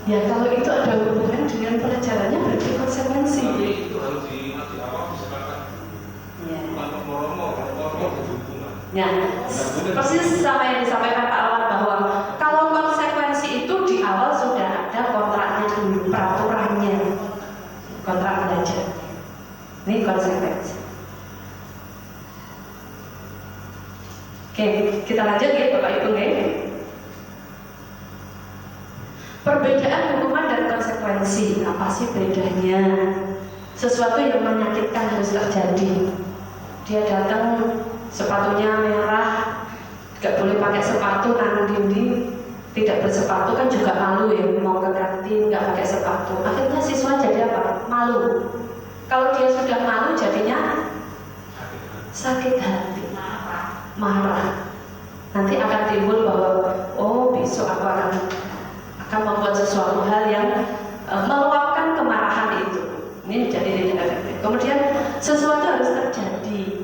Ya kalau itu ada hubungan dengan pelajarannya berarti konsekuensi. Tapi itu harus di awal misalkan Ya. bukan moromo, kalau ada hubungan. Ya, persis sama yang disampaikan Pak Awan bahwa kalau konsekuensi itu di awal sudah ada kontraknya dulu, peraturannya, kontrak belajar. Ini konsekuensi. Oke, kita lanjut ya Bapak Ibu ya. Perbedaan hukuman dan konsekuensi, apa sih bedanya? Sesuatu yang menyakitkan harus terjadi. Dia datang sepatunya merah, gak boleh pakai sepatu nang dinding, tidak bersepatu kan juga malu ya, mau ke kantin gak pakai sepatu. Akhirnya siswa jadi apa? Malu. Kalau dia sudah malu jadinya sakit hati, marah. Nanti akan timbul bahwa oh besok aku akan membuat sesuatu hal yang meluapkan kemarahan itu. Ini menjadi tidak efektif. Kemudian sesuatu harus terjadi.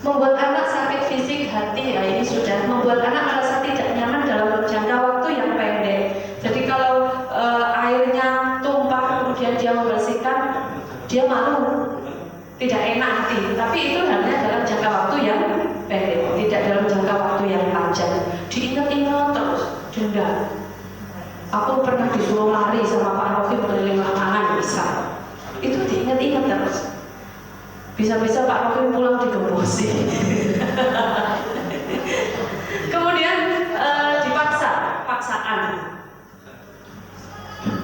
Membuat anak sakit fisik hati, ya ini sudah membuat anak merasa tidak nyaman dalam jangka waktu yang pendek. Jadi kalau airnya tumpah kemudian dia membersihkan, dia malu, tidak enak hati. Tapi itu hanya dalam jangka waktu yang pendek, tidak dalam jangka waktu yang panjang. Diingat-ingat terus, dendam. Aku pernah disuruh lari sama Pak Rohim keliling lapangan misal. Itu diingat-ingat terus. Bisa-bisa Pak Rohim pulang digembosi. Kemudian paksaan.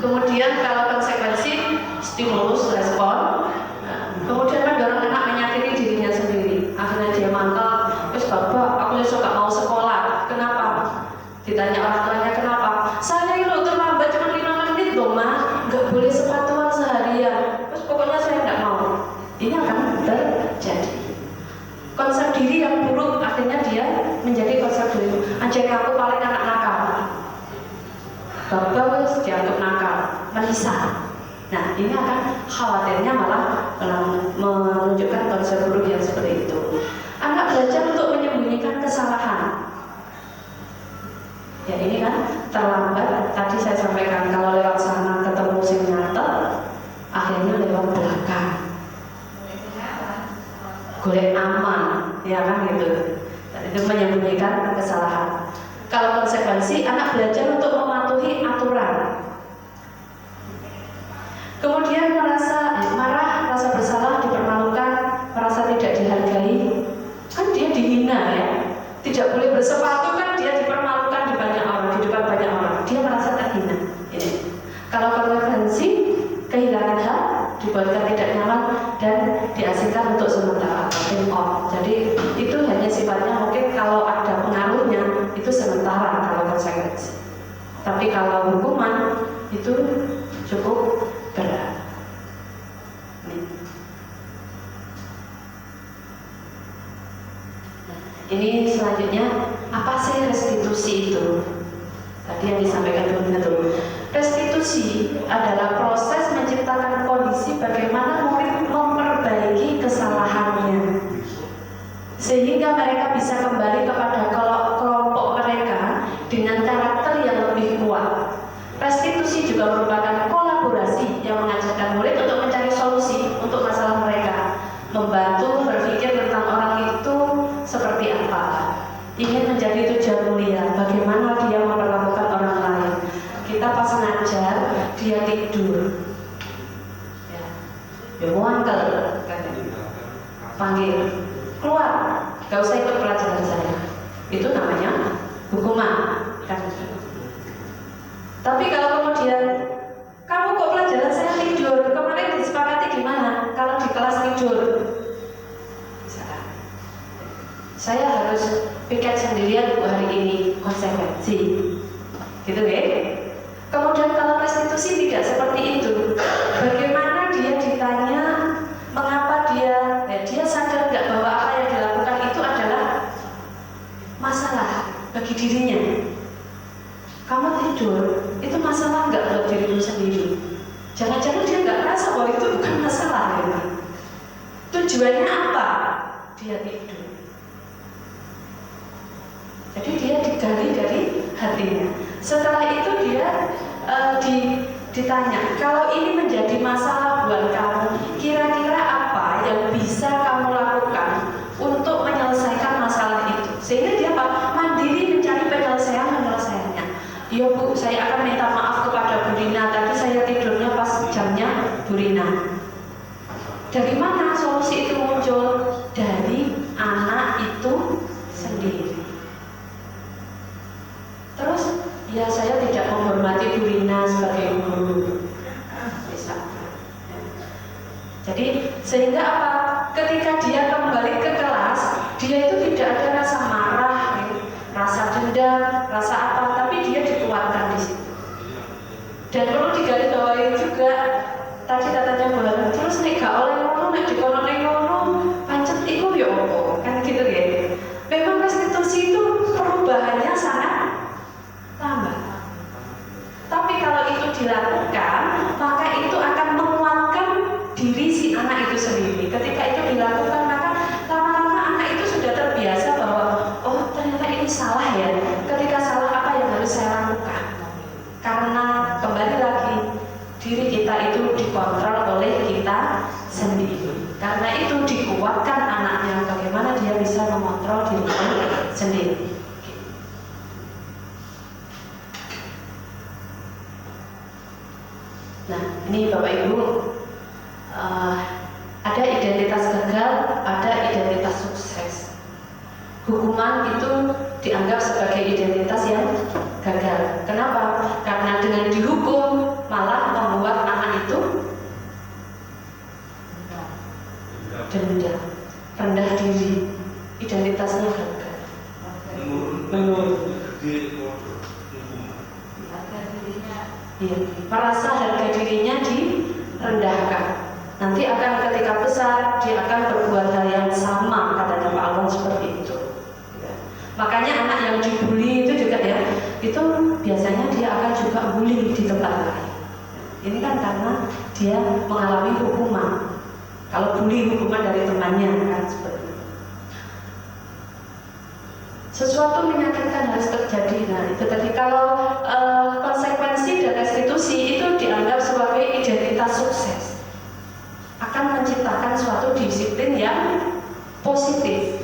Kemudian kalau konsekuensi stimulus respon. Kemudian mendorong anak menyakiti dirinya sendiri. Akhirnya dia mangkal, terus bapak, aku besok gak mau sekolah. Kenapa? Ditanya orang tuanya kenapa? Saya itu terlambat cuma 5 menit loh ma, nggak boleh sepatuan seharian. Terus pokoknya saya nggak mau. Ini akan terjadi. Konsep diri yang buruk akhirnya dia menjadi konsep diri. Anjing aku paling anak nakal. Bapak dianggap nakal, menisah. Nah ini akan khawatirnya malah menunjukkan konsep buruk yang seperti itu. Anak belajar untuk menyembunyikan kesalahan. Ya ini kan terlambat, tadi saya sampaikan kalau lewat sana ketemu sing nyata, akhirnya lewat belakang. Golek aman, ya kan gitu. Dan itu menyembunyikan kesalahan. Kalau konsekuensi, anak belajar untuk mematuhi aturan. Kemudian merasa marah, merasa bersalah, dipermalukan, merasa tidak dihargai. Kan dia dihina ya. Tidak boleh bersepatu kan dia dipermalukan di banyak orang, di depan banyak orang. Dia merasa terhina. Ini. Kalau konsekuensi, kehilangan hak, dibuatkan tidak nyaman dan diasingkan untuk sementara. Jadi itu hanya sifatnya mungkin kalau ada pengaruhnya itu sementara kalau konsekuensi. Tapi kalau hukuman itu cukup berat. Ini selanjutnya, apa sih restitusi itu? Tadi yang disampaikan teman-teman itu. Restitusi adalah proses menciptakan kondisi bagaimana murid memperbaiki kesalahannya, sehingga mereka bisa kembali kepada kelompok mereka dengan karakter yang lebih kuat. Restitusi juga merupakan kolaborasi yang mengajarkan murid untuk mencari solusi untuk masalah mereka, membantu berpikir tentang orang itu seperti apa, ingin menjadi tujuan mulia, bagaimana dia memperlakukan orang lain. Kita pas ngajar, dia tidur, ya muangkel, panggil, keluar, gak usah ikut pelajaran saya. Itu namanya hukuman, kan? Tapi kalau kemudian kamu kok pelajaran saya tidur, kemarin disepakati gimana? Kalau di kelas tidur, saya harus piket sendirian hari ini, konsekuensi, gitu ya. Kemudian kalau restitusi tidak seperti itu, bagaimana dia ditanya mengapa dia sadar nggak bahwa apa yang dilakukan itu adalah masalah bagi dirinya. Kamu tidur, itu masalah nggak buat dirimu sendiri? Jangan-jangan dia nggak merasa bahwa itu bukan masalah, ya. Tujuannya apa? Dia tidur. Jadi dia digali dari hatinya. Setelah itu dia ditanya, kalau ini menjadi masalah buat kamu, kira-kira apa yang bisa kamu lakukan untuk menyelesaikan masalah itu? Sehingga dia mandiri mencari penyelesaiannya. Ya Bu, saya akan minta maaf kepada Bu Rina. Tadi saya tidurnya pas jamnya Bu Rina. Dari mana solusi itu muncul? Dari anak itu sendiri. Terus, ya saya tidak menghormati Bu Rina sebagai guru. Jadi sehingga apa? Ketika dia kembali ke kelas, dia itu tidak ada rasa marah, rasa dendam, rasa apa, tapi dia dikuatkan di situ. Dan perlu digarisbawahi juga, tadi katanya bahwa terus nek gak oleh ngono, nek dikono nek ngono, pancet iku ya opo, kan gitu ya. Memang restitusi itu perubahannya sangat lambat. Tapi kalau itu dilakukan, maka itu akan menguatkan diri si anak itu sendiri. Ketika itu dilakukan, maka lama-lama anak itu sudah terbiasa bahwa oh ternyata ini salah ya. Ketika salah, apa yang harus saya lakukan? Karena kembali lagi, diri kita itu dikontrol oleh kita sendiri. Karena itu dikuatkan anaknya, bagaimana dia bisa mengontrol dirinya sendiri. Nah, ini Bapak Ibu, ada identitas gagal, ada identitas sukses. Hukuman itu dianggap sebagai identitas yang gagal. Kenapa? Karena dengan dihukum malah membuat anak itu dendam, rendah diri, identitasnya gagal. Menurun. Iya, merasa harga dirinya direndahkan. Nanti akan ketika besar dia akan berbuat hal yang sama, katanya Pak Alwan seperti itu. Makanya anak yang dibully itu juga ya, itu biasanya dia akan juga bully di tempat lain. Ini kan karena dia mengalami hukuman. Kalau bully hukuman dari temannya kan seperti itu. Sesuatu menyakitkan harus terjadi. Nah itu tadi kalau konsekuensi dan restitusi itu dianggap sebagai identitas sukses, akan menciptakan suatu disiplin yang positif.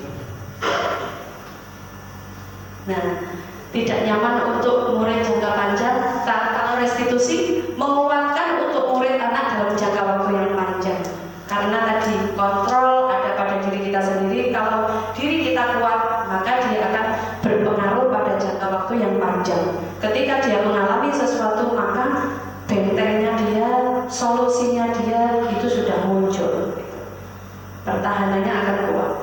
Nah, tidak nyaman untuk murid jangka panjang. Kalau restitusi menguatkan untuk murid anak dalam jangka waktu yang panjang. Karena tadi kontrol ada pada diri kita sendiri. Kalau diri kita kuat, maka dia akan berpengaruh pada jangka waktu yang panjang. Ketika dia mengalami sesuatu, maka bentengnya dia, solusinya dia itu sudah muncul. Pertahanannya akan kuat.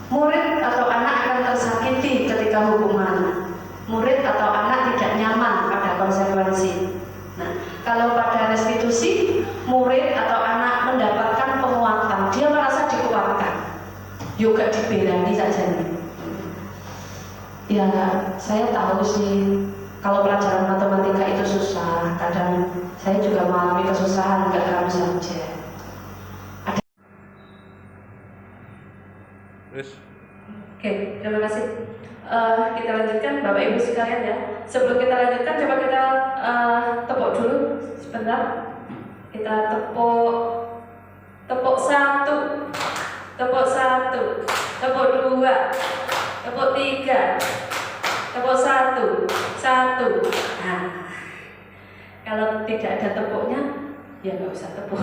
Murid atau anak akan tersakiti ketika hukuman. Murid atau anak tidak nyaman pada konsekuensi. Nah, kalau pada restitusi, murid atau anak mendapatkan penguatan, dia merasa dikuatkan. Juga dibelani saja nih. Ya, saya tahu sih kalau pelajaran matematika itu susah. Kadang saya juga mengalami kesusahan, nggak kamu saja. Oke, terima kasih. Kita lanjutkan Bapak Ibu sekalian ya. Sebelum kita lanjutkan, coba kita tepuk dulu sebentar. Kita tepuk satu, tepuk satu, tepuk dua, tepuk tiga, tepuk satu. Nah, kalau tidak ada tepuknya, ya nggak usah tepuk.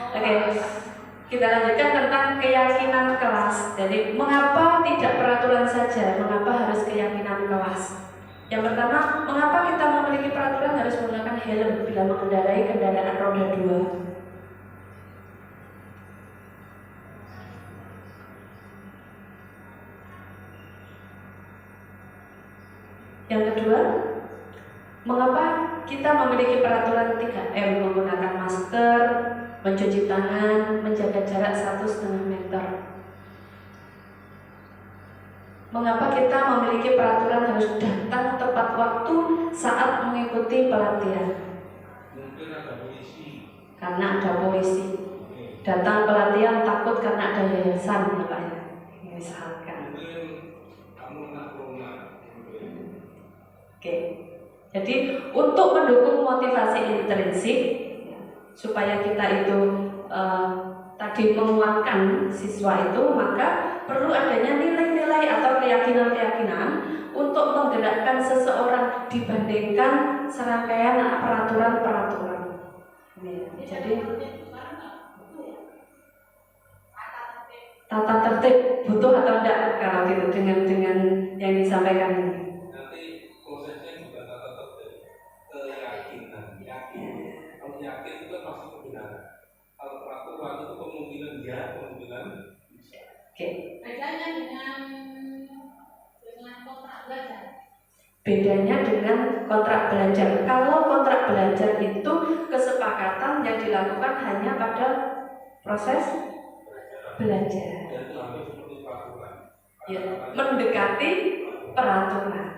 Oke. Kita lanjutkan tentang keyakinan kelas. Jadi mengapa tidak peraturan saja? Mengapa harus keyakinan kelas? Yang pertama, mengapa kita memiliki peraturan harus menggunakan helm bila mengendarai kendaraan roda 2? Yang kedua, mengapa kita memiliki peraturan 3M, menggunakan masker, mencuci tangan, menjaga jarak 1,5 meter. Mengapa kita memiliki peraturan harus datang tepat waktu saat mengikuti pelatihan? Mungkin ada polisi. Karena ada polisi. Datang pelatihan takut karena ada yayasan, Pak ya. Misalkan. Mungkin kamu nak rumah. Oke. Jadi untuk mendukung motivasi intrinsik supaya kita itu tadi menguatkan siswa itu, maka perlu adanya nilai-nilai atau keyakinan-keyakinan untuk menggerakkan seseorang dibandingkan serangkaian peraturan-peraturan. Jadi tata tertib butuh atau tidak kalau gitu dengan yang disampaikan ini? Nanti prosesnya juga tata tertib, keyakinan, yakin. Kalau yakin itu kan pasti kebenaran. Kalau peraturan itu kemungkinan ya, kemungkinan bisa. Oke. Bedanya dengan kontrak belajar. Bedanya dengan kontrak belajar. Kalau kontrak belajar itu kesepakatan yang dilakukan hanya pada proses belajar. Dan itu hampir seperti peraturan. Ya, mendekati peraturan.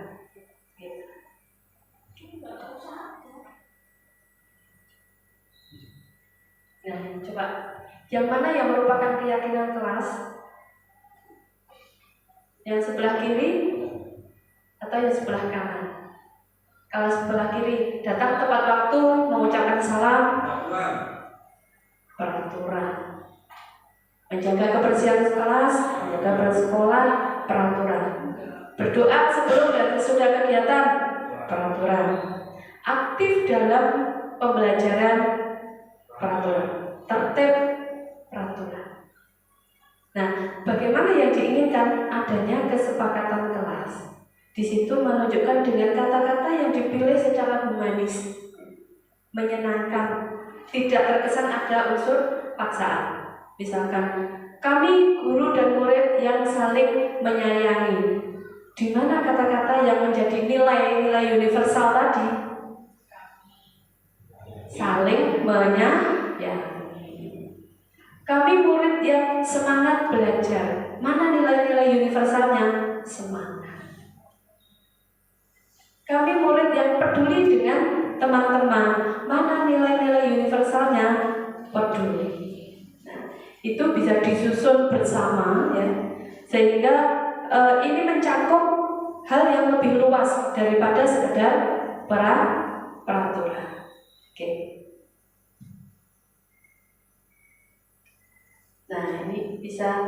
Nah, coba yang mana yang merupakan keyakinan kelas? Yang sebelah kiri atau yang sebelah kanan? Kalau sebelah kiri datang tepat waktu, mengucapkan salam, peraturan. Menjaga kebersihan kelas, menjaga bersekolah, peraturan. Berdoa sebelum dan sesudah kegiatan, peraturan. Aktif dalam pembelajaran, peraturan. Tertib, peraturan. Nah, bagaimana yang diinginkan? Adanya kesepakatan kelas. Di situ menunjukkan dengan kata-kata yang dipilih secara humanis, menyenangkan, tidak terkesan ada unsur paksaan. Misalkan, kami guru dan murid yang saling menyayangi. Di mana kata-kata yang menjadi nilai-nilai universal tadi? Saling menyayangi. Kami murid yang semangat belajar. Mana nilai-nilai universalnya? Semangat. Kami murid yang peduli dengan teman-teman. Mana nilai-nilai universalnya? Peduli. Itu bisa disusun bersama ya, sehingga ini mencakup hal yang lebih luas daripada sekedar peraturan. Oke. Nah, ini bisa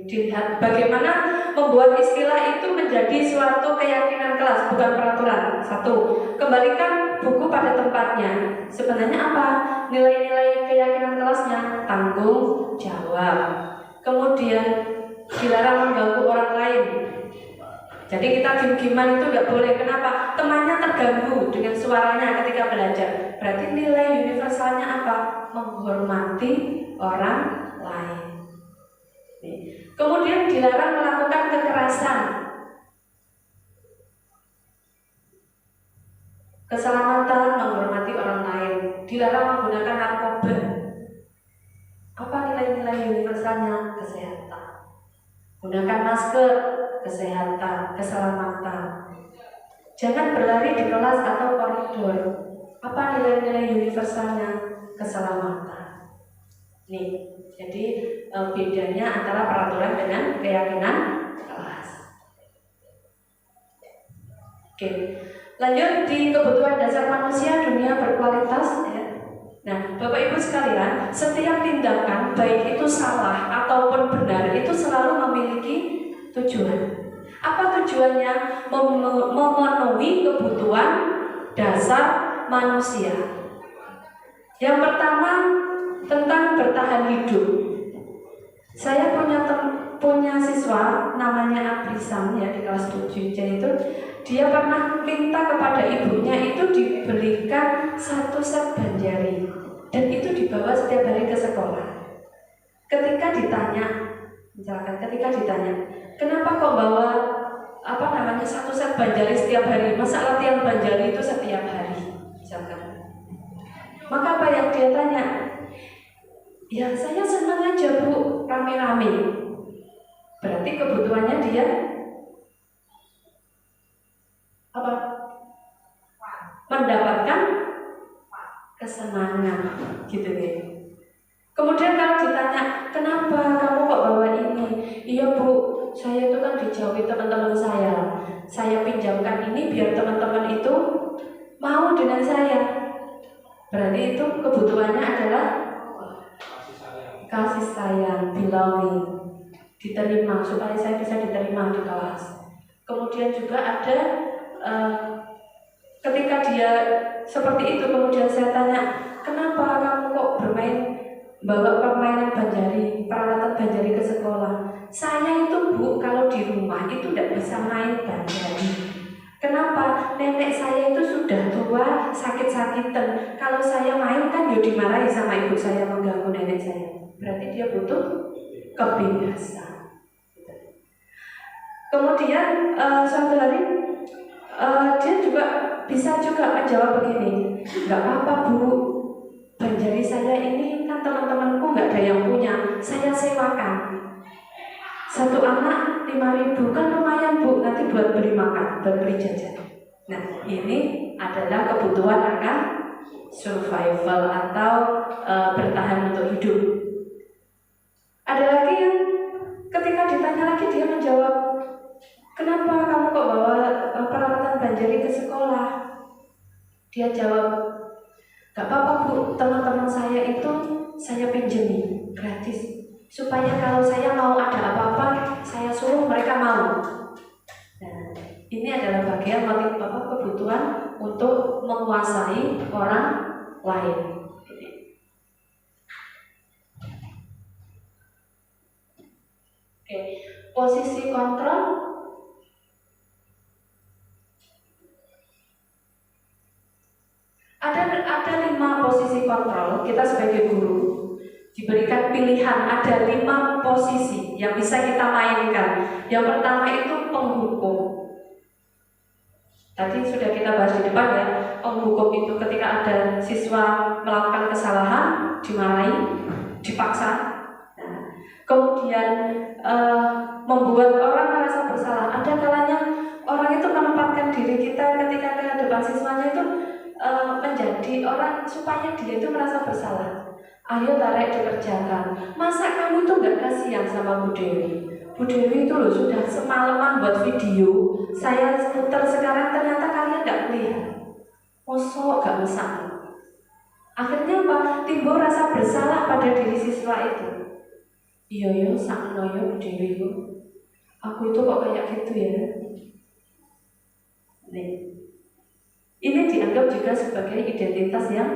dilihat bagaimana membuat istilah itu menjadi suatu keyakinan kelas, bukan peraturan. Satu, kembalikan buku pada tempatnya. Sebenarnya apa nilai-nilai keyakinan kelasnya? Tanggung jawab. Kemudian dilarang mengganggu orang lain. Jadi kita gim-giman itu nggak boleh. Kenapa? Temannya terganggu dengan suaranya ketika belajar. Berarti nilai universalnya apa? Menghormati orang lain. Kemudian dilarang melakukan kekerasan. Keselamatan, menghormati orang lain. Dilarang menggunakan narkoba. Apa nilai-nilai universalnya? Kesehatan. Gunakan masker, kesehatan, keselamatan. Jangan berlari di kelas atau koridor. Apa nilai-nilai universalnya? Keselamatan. Nih, jadi bedanya antara peraturan dengan keyakinan kelas. Oke. Lanjut di kebutuhan dasar manusia dunia berkualitas ya. Nah, Bapak Ibu sekalian, setiap tindakan baik itu salah ataupun benar itu selalu memiliki tujuan. Apa tujuannya? Memenuhi kebutuhan dasar manusia. Yang pertama tentang bertahan hidup. Saya punya siswa namanya Abrisam ya di kelas 7. Jadi itu dia pernah minta kepada ibunya itu dibelikan 1 set banjari dan itu dibawa setiap hari ke sekolah. Ketika ditanya, kenapa kok bawa 1 set banjari setiap hari? Masa latihan banjari itu setiap hari? Misalkan. Maka apa yang dia tanya? Ya saya senang aja Bu, rame-rame. Berarti kebutuhannya dia apa? Mendapatkan kesenangan, gitu ya. Kemudian kalau ditanya, kenapa kamu kok bawa ini? Iya Bu, saya itu kan dijauhi teman-teman saya pinjamkan ini biar teman-teman itu mau dengan saya. Berarti itu kebutuhannya adalah kasih sayang, belonging, diterima, supaya saya bisa diterima di kelas. Kemudian juga ada ketika dia seperti itu, kemudian saya tanya, kenapa kamu kok bawa permainan Banjari, peralatan Banjari ke sekolah? Saya itu Bu, kalau di rumah itu tidak bisa main Banjari. Kenapa? Nenek saya itu sudah tua, sakit-sakitan. Kalau saya main kan ya dimarahi sama ibu saya mengganggu nenek saya. Berarti dia butuh kebebasan. Kemudian suatu hari dia juga bisa juga menjawab begini, nggak apa-apa Bu, Banjari saya ini kan teman-temanku nggak ada yang punya, saya sewakan. Satu anak 5.000 kan lumayan Bu, nanti buat beli makan, buat beli jajan. Nah ini adalah kebutuhan akan survival atau bertahan untuk hidup. Ada lagi yang ketika ditanya lagi dia menjawab, kenapa kamu kok bawa peralatan Banjari ke sekolah? Dia jawab, gak apa-apa Bu, teman-teman saya itu saya pinjemi gratis, supaya kalau saya mau ada apa-apa saya suruh mereka mau. Nah, ini adalah bagian motif kebutuhan untuk menguasai orang lain. Oke, posisi kontrol. Ada 5 posisi kontrol. Kita sebagai guru diberikan pilihan, ada 5 posisi yang bisa kita mainkan. Yang pertama itu penghukum. Tadi sudah kita bahas di depan ya. Penghukum itu ketika ada siswa melakukan kesalahan, dimarahi, dipaksa. Nah, kemudian membuat orang merasa bersalah. Ada kalanya orang itu menempatkan diri kita ketika ke depan siswanya itu menjadi orang supaya dia itu merasa bersalah. Ayo tarik dikerjakan. Masa kamu tuh gak kasihan sama Bu Dewi? Bu Dewi itu loh sudah semalaman buat video, saya putar sekarang ternyata kalian gak melihat. Mosok gak mesak. Akhirnya apa? Timbul rasa bersalah pada diri siswa itu. Iya sakno yo Bu Dewi itu. Aku itu kok kayak gitu ya. Nih. Ini dianggap juga sebagai identitas yang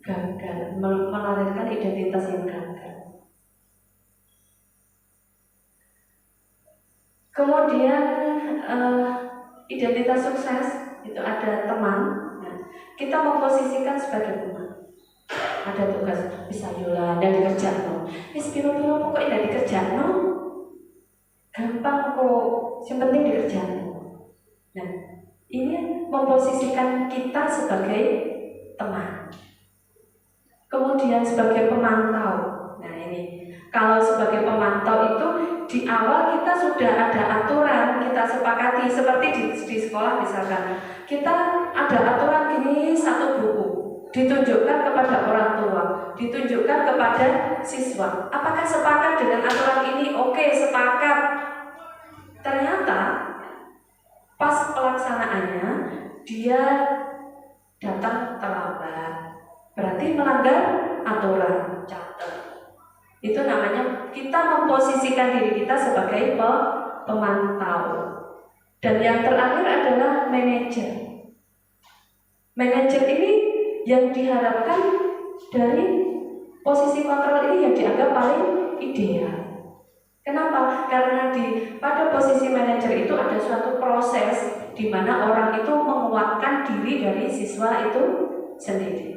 gagal, melahirkan identitas yang gagal. Kemudian identitas sukses itu ada teman. Nah, kita memposisikan sebagai teman. Ada tugas bisa yola dan dikerjakan. Piro-piro pokoknya dari dikerjakan. Gampang kok, yang penting dikerjakan. Nah, ini memposisikan kita sebagai teman. Kemudian sebagai pemantau. Nah ini, kalau sebagai pemantau itu di awal kita sudah ada aturan, kita sepakati. Seperti di sekolah misalkan, kita ada aturan gini, 1 buku ditunjukkan kepada orang tua, ditunjukkan kepada siswa. Apakah sepakat dengan aturan ini? Oke, sepakat. Ternyata pas pelaksanaannya dia datang terlambat, berarti melanggar aturan. Catat. Itu namanya kita memposisikan diri kita sebagai pemantau. Dan yang terakhir adalah manajer. Manajer ini yang diharapkan dari posisi kontrol ini yang dianggap paling ideal. Kenapa? Karena pada posisi manajer itu ada suatu proses di mana orang itu menguatkan diri dari siswa itu sendiri.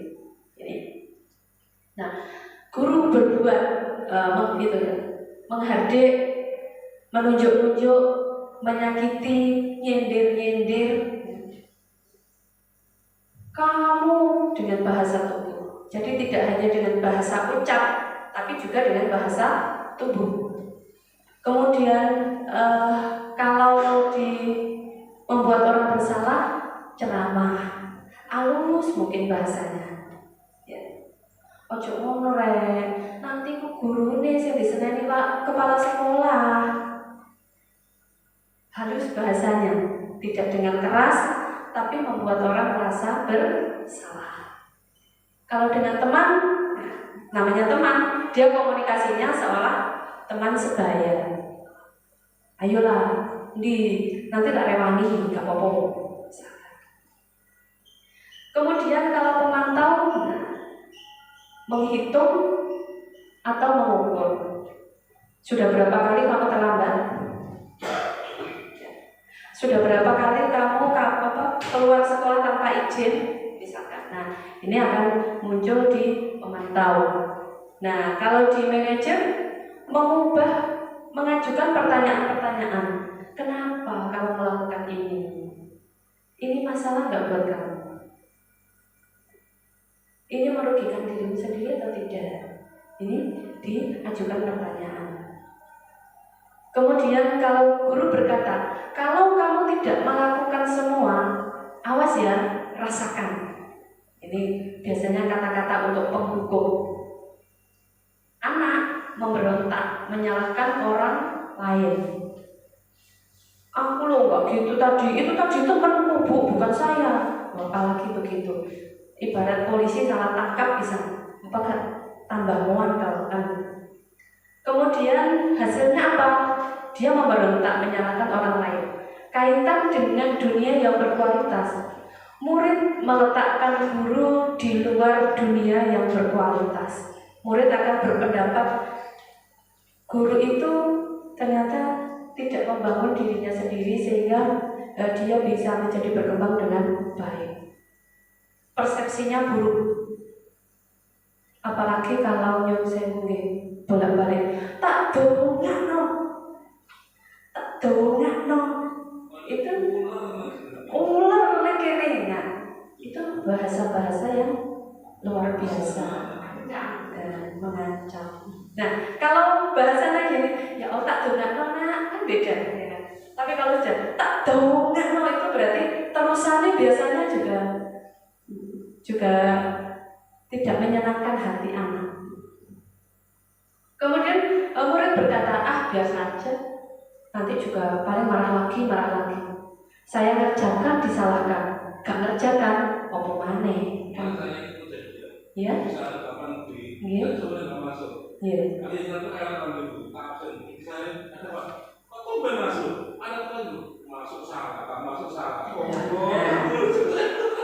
Nah, guru berbuat menghardik, menunjuk-nunjuk, menyakiti, nyindir-nyindir. Kamu dengan bahasa tubuh. Jadi tidak hanya dengan bahasa ucap, tapi juga dengan bahasa tubuh. Kemudian kalau membuat orang bersalah, ceramah, halus mungkin bahasanya. Ya. Ojo ngono rek, nanti ku gurune sing diseneni Pak kepala sekolah. Halus bahasanya, tidak dengan keras, tapi membuat orang merasa bersalah. Kalau dengan teman, namanya teman, dia komunikasinya seolah teman sebaya. Ayolah, nanti tak rewangi, gak apa-apa. Kemudian kalau pemantau, menghitung atau mengukur. Sudah berapa kali kamu terlambat? Sudah berapa kali kamu keluar sekolah tanpa izin? Misalkan. Nah, ini akan muncul di pemantau. Nah, kalau di manajer mengajukan pertanyaan-pertanyaan. Kenapa kamu melakukan ini? Ini masalah nggak buat kamu? Ini merugikan dirimu sendiri atau tidak? Ini diajukan pertanyaan. Kemudian kalau guru berkata, kalau kamu tidak melakukan semua, awas ya, rasakan. Ini biasanya kata-kata untuk penghukum. Anak memberontak, menyalahkan orang lain. Aku loh nggak gitu tadi, itu temanmu Bu, bukan saya. Apalagi begitu. Ibarat polisi salah tangkap bisa, apakah tambah muan kalau kan? Kemudian hasilnya apa? Dia memberontak, menyalahkan orang lain. Kaitan dengan dunia yang berkualitas. Murid meletakkan guru di luar dunia yang berkualitas. Murid akan berpendapat guru itu ternyata tidak membangun dirinya sendiri sehingga dia bisa menjadi berkembang dengan baik. Persepsinya buruk. Apalagi kalau nyun sewu bolak-balik tak dongakno itu ular lekerengan. Itu bahasa-bahasa yang luar biasa dan mengancam. Nah, kalau bahasanya gini, ya tak dongakno kan beda ya. Tapi kalau tak dongakno itu berarti terusannya biasanya juga tidak menyenangkan hati anak. Kemudian murid berkata, biasa aja, nanti juga paling marah lagi. Saya ngerjakan disalahkan, gak ngerjakan, apa maneh kan? Ya? Iya. Iya.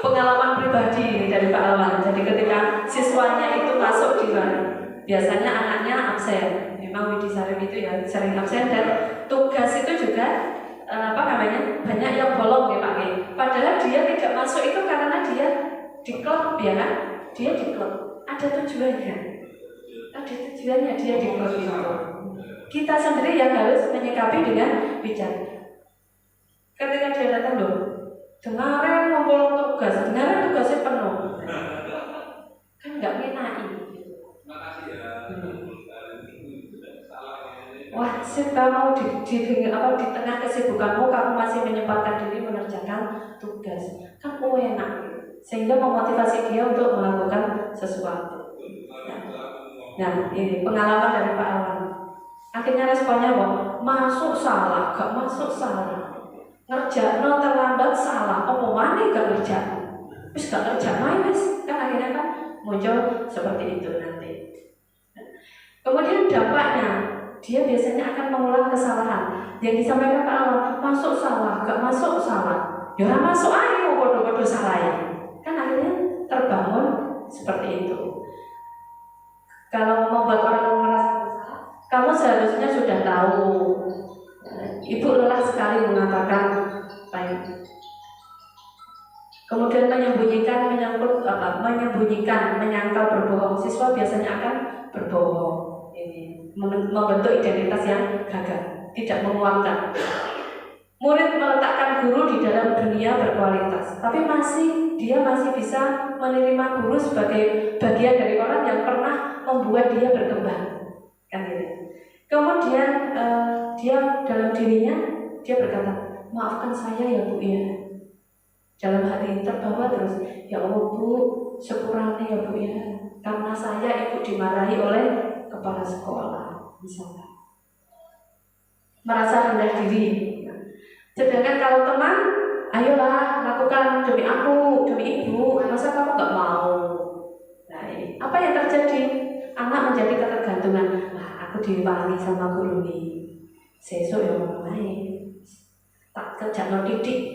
Pengalaman pribadi ini dari Pak Lawan. Jadi ketika siswanya itu masuk di mana, biasanya anaknya absen. Memang Widi Sarif itu ya sering absen dan tugas itu juga banyak yang bolong ya Pak. Padahal dia tidak masuk itu karena dia di klub ya kan? Dia di klub. Ada tujuannya dia di klub itu. Kita sendiri yang harus menyikapi dengan bijak. Ketika dia datang loh, dengarin ngumpul tugasnya penuh, kan nggak ngenai. Wah, sih kamu di tengah kesibukanmu kamu masih menyempatkan diri mengerjakan tugas, kan enak, sehingga memotivasi dia untuk melakukan sesuatu. Nah, ini pengalaman dari Pak Awan. Akhirnya responnya masuk salah, gak masuk salah. Ngerjakno terlambat salah, apa maneh gak ngerjakno. Wis gak ngerjakno wis, kan akhirnya kan muncul seperti itu nanti. Kemudian dampaknya, dia biasanya akan mengulang kesalahan. Yang disampaikan Pak Awan, masuk salah, gak masuk salah. Ya ora masuk ae bodoh-bodoh salah ya. Kan akhirnya terbangun seperti itu. Kalau membuat orang merasa bersalah, kamu seharusnya sudah tahu. Ibu lelah sekali mengatakan baik. Kemudian menyangkal berbohong. Siswa biasanya akan berbohong. Ini membentuk identitas yang gagal, tidak menguatkan. Murid meletakkan guru di dalam dunia berkualitas, tapi dia masih bisa menerima guru sebagai bagian dari orang yang pernah membuat dia berkembang, kan gitu. Kemudian dia dalam dirinya dia berkata, maafkan saya ya Bu ya. Dalam hati terbawa terus, ya Allah Bu, sepurane ya Bu ya, karena saya ikut dimarahi oleh kepala sekolah, misalnya. Merasa rendah diri. Sedangkan kalau teman, ayolah lakukan demi aku, demi ibu, masa kamu gak mau? Nah ini, apa yang terjadi? Anak menjadi ketergantungan. Nah, aku diwangi sama guru nih. Sesuk ya mau main. Tak kerja no didik.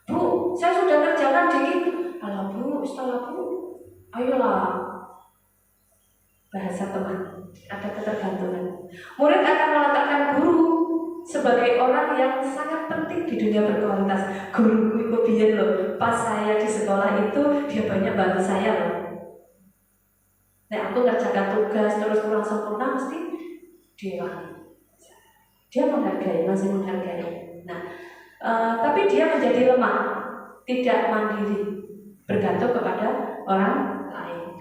Bu, saya sudah kerjakan dikit. Alah Bu, setelah Bu, ayolah. Bahasa teman, ada ketergantungan. Murid akan meletakkan guru sebagai orang yang sangat penting di dunia berkualitas. Guruku itu biyen loh, pas saya di sekolah itu dia banyak bantu saya loh. Nah aku ngerjakan tugas terus kurang sempurna mesti dia menghargai, masih menghargai. Nah, tapi dia menjadi lemah, tidak mandiri, bergantung kepada orang lain.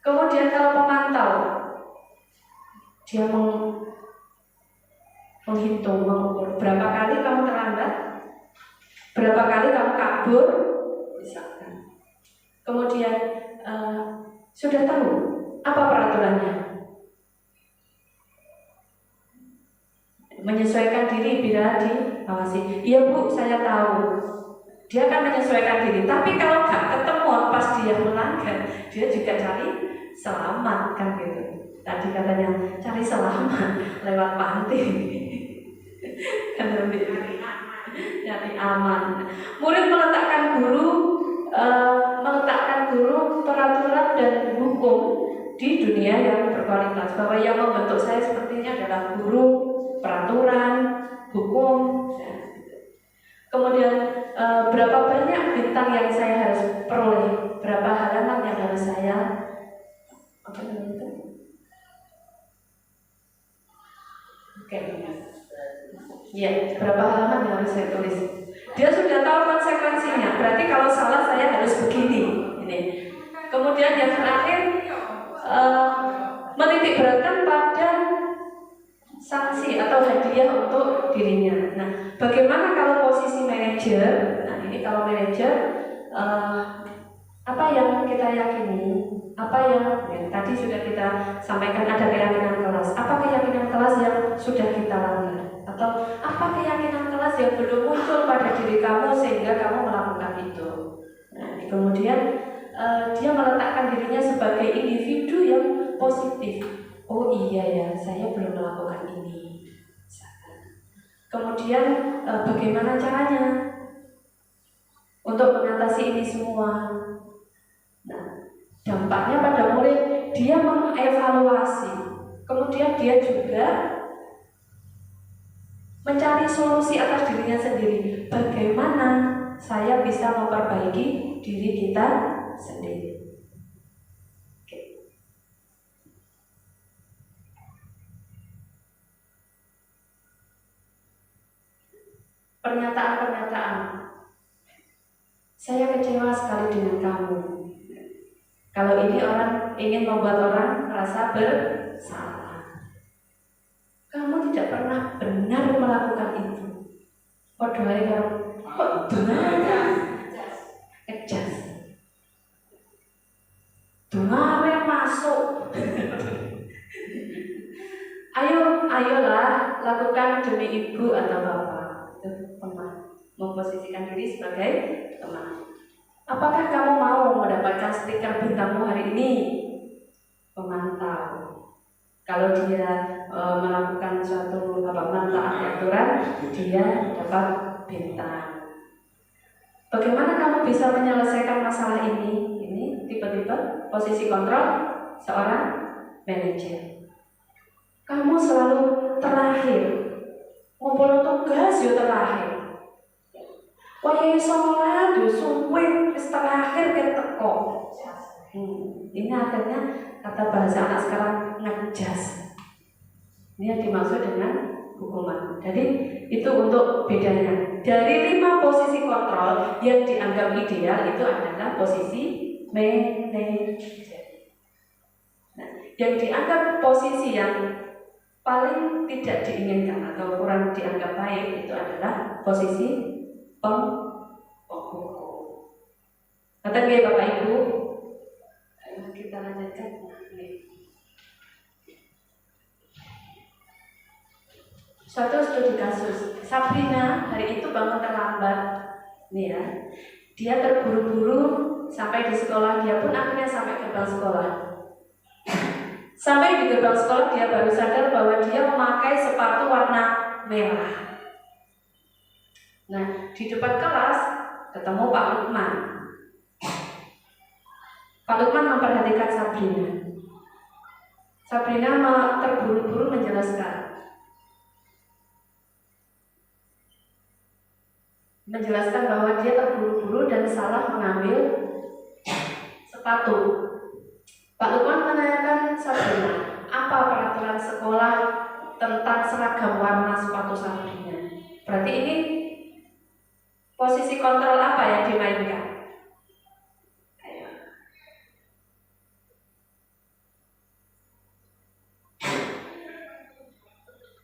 Kemudian kalau pemantau, dia menghitung, mengukur berapa kali kamu terlambat, berapa kali kamu kabur, misalkan. Kemudian sudah tahu apa peraturannya, menyesuaikan diri bila diawasi. Iya Bu, saya tahu. Dia akan menyesuaikan diri. Tapi kalau gak ketemu pas dia melanggar, dia juga cari selamat, kan gitu. Tadi katanya cari selamat lewat panti. Kan lebih nyari aman. Murid meletakkan guru peraturan dan hukum di dunia yang berkualitas. Bahwa yang membentuk saya sepertinya adalah guru, peraturan, hukum. Kemudian berapa banyak bintang yang saya harus peroleh, berapa halaman yang harus saya ya, berapa halaman yang harus saya tulis. Dia sudah tahu konsekuensinya. Berarti kalau salah saya harus begini. Ini. Kemudian yang terakhir menitik beratkan pada sanksi atau hadiah untuk dirinya. Nah, bagaimana kalau posisi manajer? Nah, ini kalau manajer apa yang kita yakini? Apa yang tadi sudah kita sampaikan, ada keyakinan kelas. Apa keyakinan kelas yang sudah kita langgar? Atau apa keyakinan kelas yang belum muncul pada diri kamu sehingga kamu melakukan itu? Nah, kemudian dia meletakkan dirinya sebagai individu yang positif. Oh iya ya, saya belum melakukan ini. Kemudian bagaimana caranya untuk mengatasi ini semua? Nah, dampaknya pada murid, dia mengevaluasi. Kemudian dia juga mencari solusi atas dirinya sendiri. Bagaimana saya bisa memperbaiki diri kita sendiri? Pernyataan-pernyataan, saya kecewa sekali dengan kamu. Kalau ini orang ingin membuat orang merasa bersalah. Kamu tidak pernah benar melakukan itu. Padahal kamu kok benar ngejas. Dengar masuk. Ayolah lakukan demi ibu atau bapak. Teman, memposisikan diri sebagai teman. Apakah kamu mau mendapatkan stiker bintangmu hari ini? Pemantau. Kalau dia melakukan suatu mentaati aturan, dia dapat bintang. Bagaimana kamu bisa menyelesaikan masalah ini? Ini tipe-tipe posisi kontrol seorang manajer. Kamu selalu terakhir. Ngumpul tugas yo terakhir. Wah sholat yo suwe wis terakhir ket teko. Ini akhirnya kata bahasa anak sekarang ngejas. Ini yang dimaksud dengan hukuman. Jadi itu untuk bedanya. Dari 5 posisi kontrol yang dianggap ideal itu adalah posisi manajer. Nah, yang dianggap posisi yang paling tidak diinginkan atau kurang dianggap baik itu adalah posisi penghukum. Kata dia Bapak Ibu, kita lanjutkan. Suatu studi kasus, Sabrina hari itu bangun terlambat, nih ya. Dia terburu-buru sampai di sekolah, dia pun akhirnya sampai gerbang sekolah. Sampai di gerbang sekolah dia baru sadar bahwa dia memakai sepatu warna merah. Nah, di depan kelas ketemu Pak Lukman. Pak Lukman memperhatikan Sabrina. Sabrina terburu-buru menjelaskan bahwa dia terburu-buru dan salah mengambil sepatu. Pak Lukman menanyakan Sabrina, apa peraturan sekolah tentang seragam warna sepatu Sabrina? Berarti ini posisi kontrol apa yang dimainkan?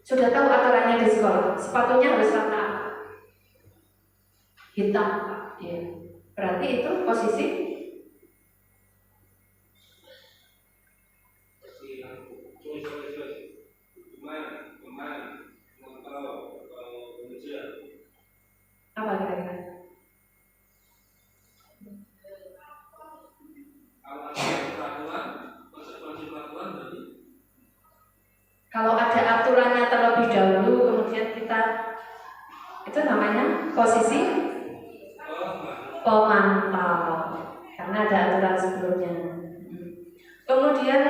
Sudah tahu aturannya di sekolah, sepatunya harus warna apa? Hitam, ya. Berarti itu posisi apa kira-kira? Kalau ada aturannya terlebih dahulu, kemudian kita itu namanya posisi pemantau, karena ada aturan sebelumnya. Kemudian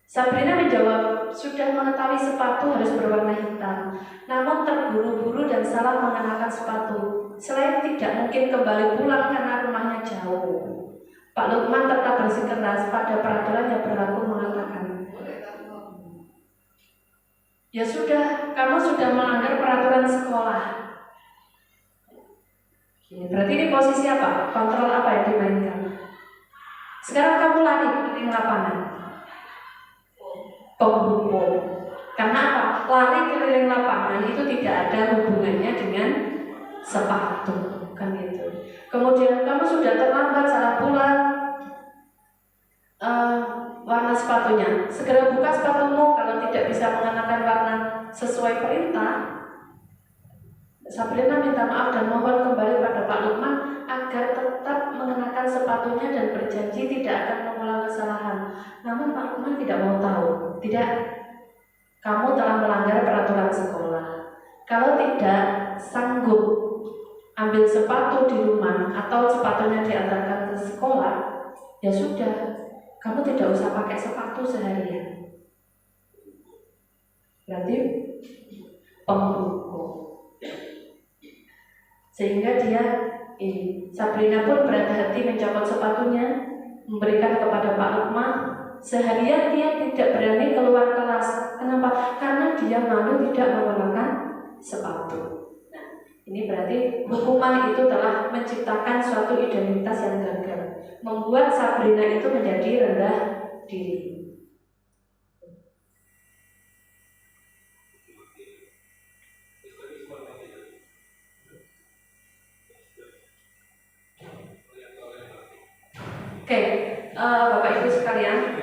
Sabrina menjawab, sudah mengetahui sepatu harus berwarna hitam, namun terburu-buru dan salah mengenakan sepatu. Selain tidak mungkin kembali pulang karena rumahnya jauh, Pak Lukman tetap bersikeras pada peraturan yang berlaku mengatakan, ya sudah, kamu sudah melanggar peraturan sekolah. Berarti ini posisi apa? Kontrol apa yang dimainkan? Sekarang kamu lari keliling lapangan. Penghukum. Karena apa? Lari keliling lapangan itu tidak ada hubungannya dengan sepatu, kan gitu. Kemudian kamu sudah terlambat salah pulang warna sepatunya. Segera buka sepatumu kalau tidak bisa mengenakan warna sesuai perintah. Sabrina minta maaf dan mohon kembali pada Pak Lukman agar tetap mengenakan sepatunya dan berjanji tidak akan mengulang kesalahan. Namun Pak Lukman tidak mau tahu. Tidak, kamu telah melanggar peraturan sekolah. Kalau tidak sanggup ambil sepatu di rumah atau sepatunya diantarkan ke sekolah, ya sudah, kamu tidak usah pakai sepatu seharian. Berarti penghukum. Sehingga Sabrina pun berhati-hati mencopot sepatunya, memberikan kepada Pak Lukman. Seharian dia tidak berani keluar kelas. Kenapa? Karena dia malu tidak menggunakan sepatu. Nah, ini berarti hukuman itu telah menciptakan suatu identitas yang gagal, membuat Sabrina itu menjadi rendah diri. Oke, Bapak Ibu sekalian,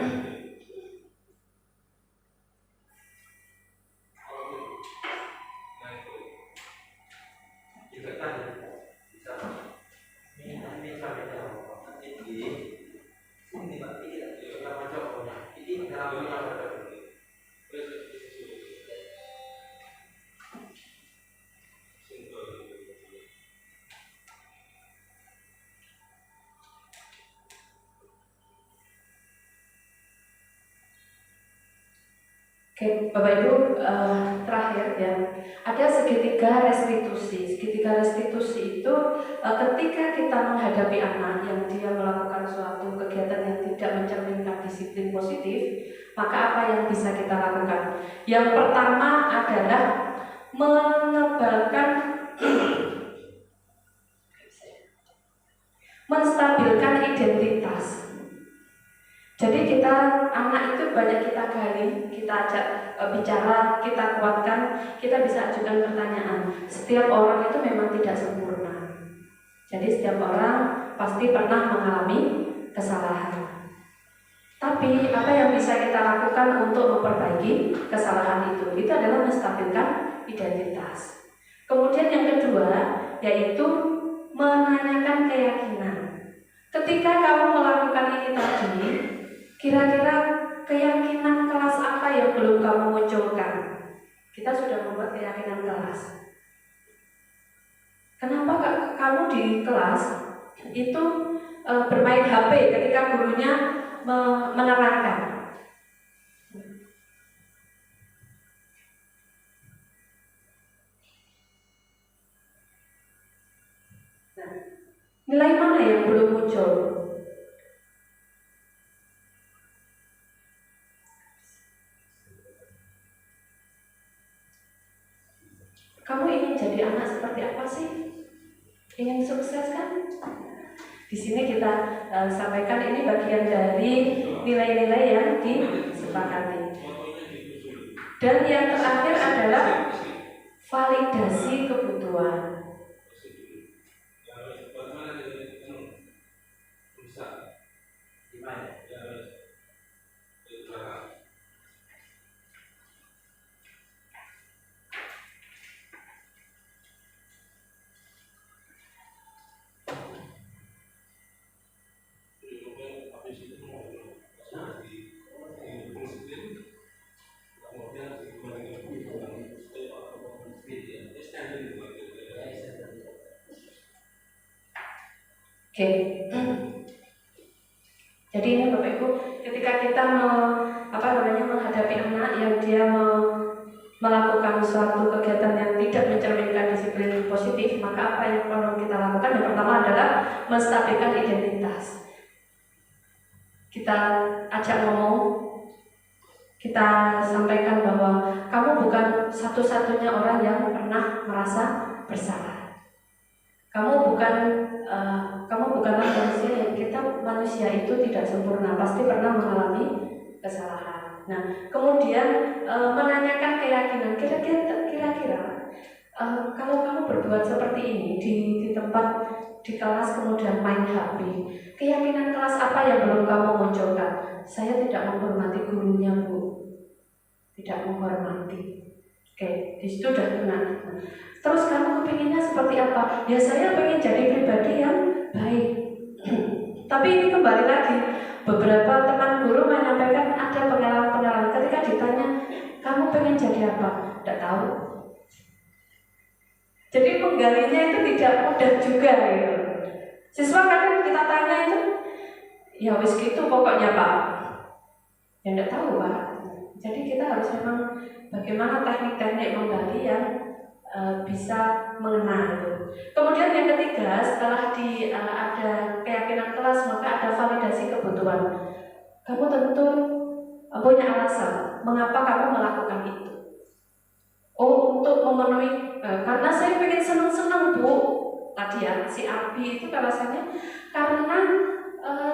Oke, Bapak Ibu, terakhir ya, ada segitiga restitusi. Segitiga restitusi itu ketika kita menghadapi anak yang dia melakukan suatu kegiatan yang tidak mencerminkan disiplin positif, maka apa yang bisa kita lakukan? Yang pertama adalah menstabilkan identitas. Jadi anak itu banyak kita gali, kita ajak bicara, kita kuatkan, kita bisa ajukan pertanyaan. Setiap orang itu memang tidak sempurna. Jadi setiap orang pasti pernah mengalami kesalahan. Tapi apa yang bisa kita lakukan untuk memperbaiki kesalahan itu? Itu adalah menstabilkan identitas. Kemudian yang kedua yaitu menanyakan keyakinan. Ketika kamu melakukan ini tadi, kira-kira keyakinan kelas apa yang belum kamu munculkan? Kita sudah membuat keyakinan kelas. Kenapa kamu di kelas itu bermain HP ketika gurunya menerangkan? Nah, nilai mana yang belum muncul? Kamu ingin jadi anak seperti apa sih? Ingin sukses kan? Di sini kita sampaikan ini bagian dari nilai-nilai yang disepakati. Dan yang terakhir adalah validasi kebutuhan. Oke. Jadi ini Bapak Ibu, ketika kita menghadapi anak yang dia melakukan suatu kegiatan yang tidak mencerminkan disiplin positif, maka apa yang perlu kita lakukan? Yang pertama adalah menstabilkan identitas. Kita ajak ngomong, kita sampaikan bahwa kamu bukan satu-satunya orang yang pernah merasa bersalah. Kamu bukanlah manusia itu tidak sempurna, pasti pernah mengalami kesalahan. Nah, kemudian menanyakan keyakinan. Kira-kira kalau kamu berbuat seperti ini di tempat di kelas kemudian main HP, keyakinan kelas apa yang belum kamu munculkan? Saya tidak menghormati gurunya, Bu. Tidak menghormati. Oke, di situ udah kena. Terus kamu kepinginnya seperti apa? Ya saya pengen jadi pribadi yang baik. Tapi ini kembali lagi, beberapa teman guru menyampaikan ada pengalaman ketika ditanya, kamu pengen jadi apa? Tidak tahu. Jadi menggalinya itu tidak mudah juga gitu. Siswa kadang kita tanya itu, ya wis gitu pokoknya Pak. Ya tidak tahu Pak. Jadi kita harus memang bagaimana teknik-teknik menggali yang bisa mengena itu. Kemudian yang ketiga, setelah ada keyakinan kelas, maka ada validasi kebutuhan. Kamu tentu punya alasan mengapa kamu melakukan itu. Oh, untuk memenuhi karena saya pengen senang-senang Bu. Tadi ya si Abi itu alasannya karena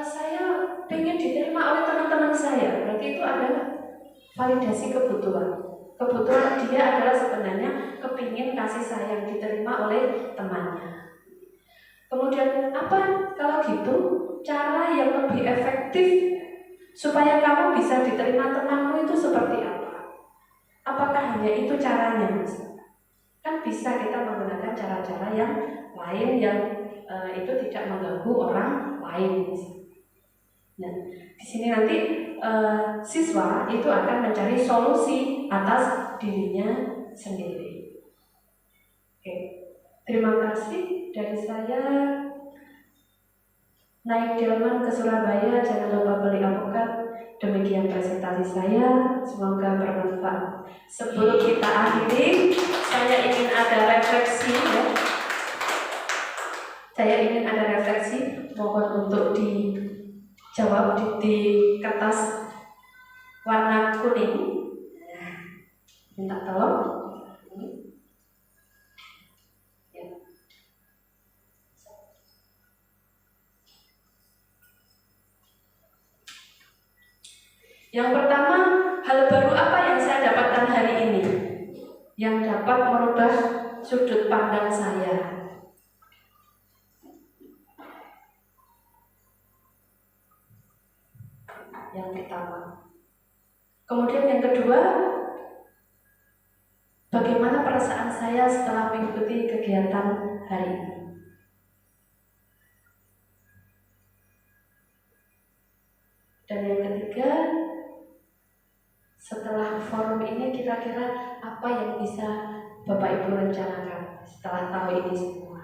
saya pengen diterima oleh teman-teman saya. Berarti itu adalah validasi kebutuhan. Kebutuhan dia adalah sebenarnya kepingin kasih sayang diterima oleh temannya. Kemudian apa kalau gitu cara yang lebih efektif supaya kamu bisa diterima temanmu itu seperti apa? Apakah hanya itu caranya? Kan bisa kita menggunakan cara-cara yang lain yang itu tidak mengganggu orang lain. Nah, di sini nanti siswa itu akan mencari solusi atas dirinya sendiri. Oke, terima kasih dari saya. Naik delman ke Surabaya, jangan lupa beli alpukat. Demikian presentasi saya, semoga bermanfaat. Sebelum kita akhiri, saya ingin ada refleksi ya. Saya ingin ada refleksi, mohon untuk dijawab di kertas warna kuning. Minta tolong. Yang pertama, hal baru apa yang saya dapatkan hari ini yang dapat merubah sudut pandang saya? Yang pertama. Kemudian yang kedua, bagaimana perasaan saya setelah mengikuti kegiatan hari ini? Dan yang ketiga, setelah forum ini kira-kira apa yang bisa Bapak Ibu rencanakan setelah tahu ini semua?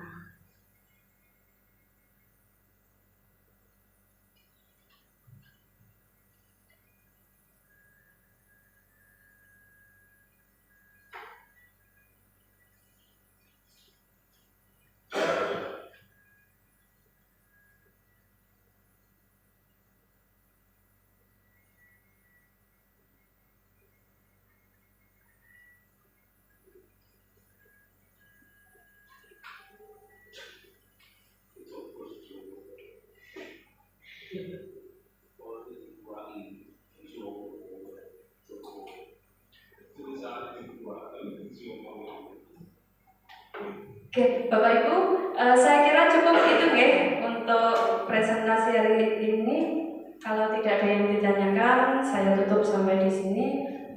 Oke, Bapak Ibu, saya kira cukup itu ya untuk presentasi hari ini. Kalau tidak ada yang ditanyakan, saya tutup sampai di sini.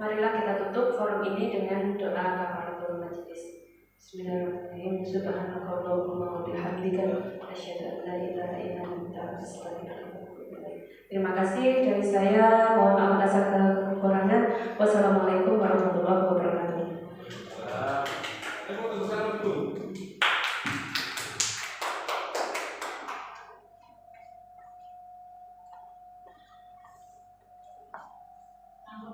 Marilah kita tutup forum ini dengan doa kafaratul majelis. Bismillahirrahmanirrahim. Subhanakallahumma wa bihamdika asyhadu an la ilaha illa anta astaghfiruka wa atubu ilaik. Terima kasih.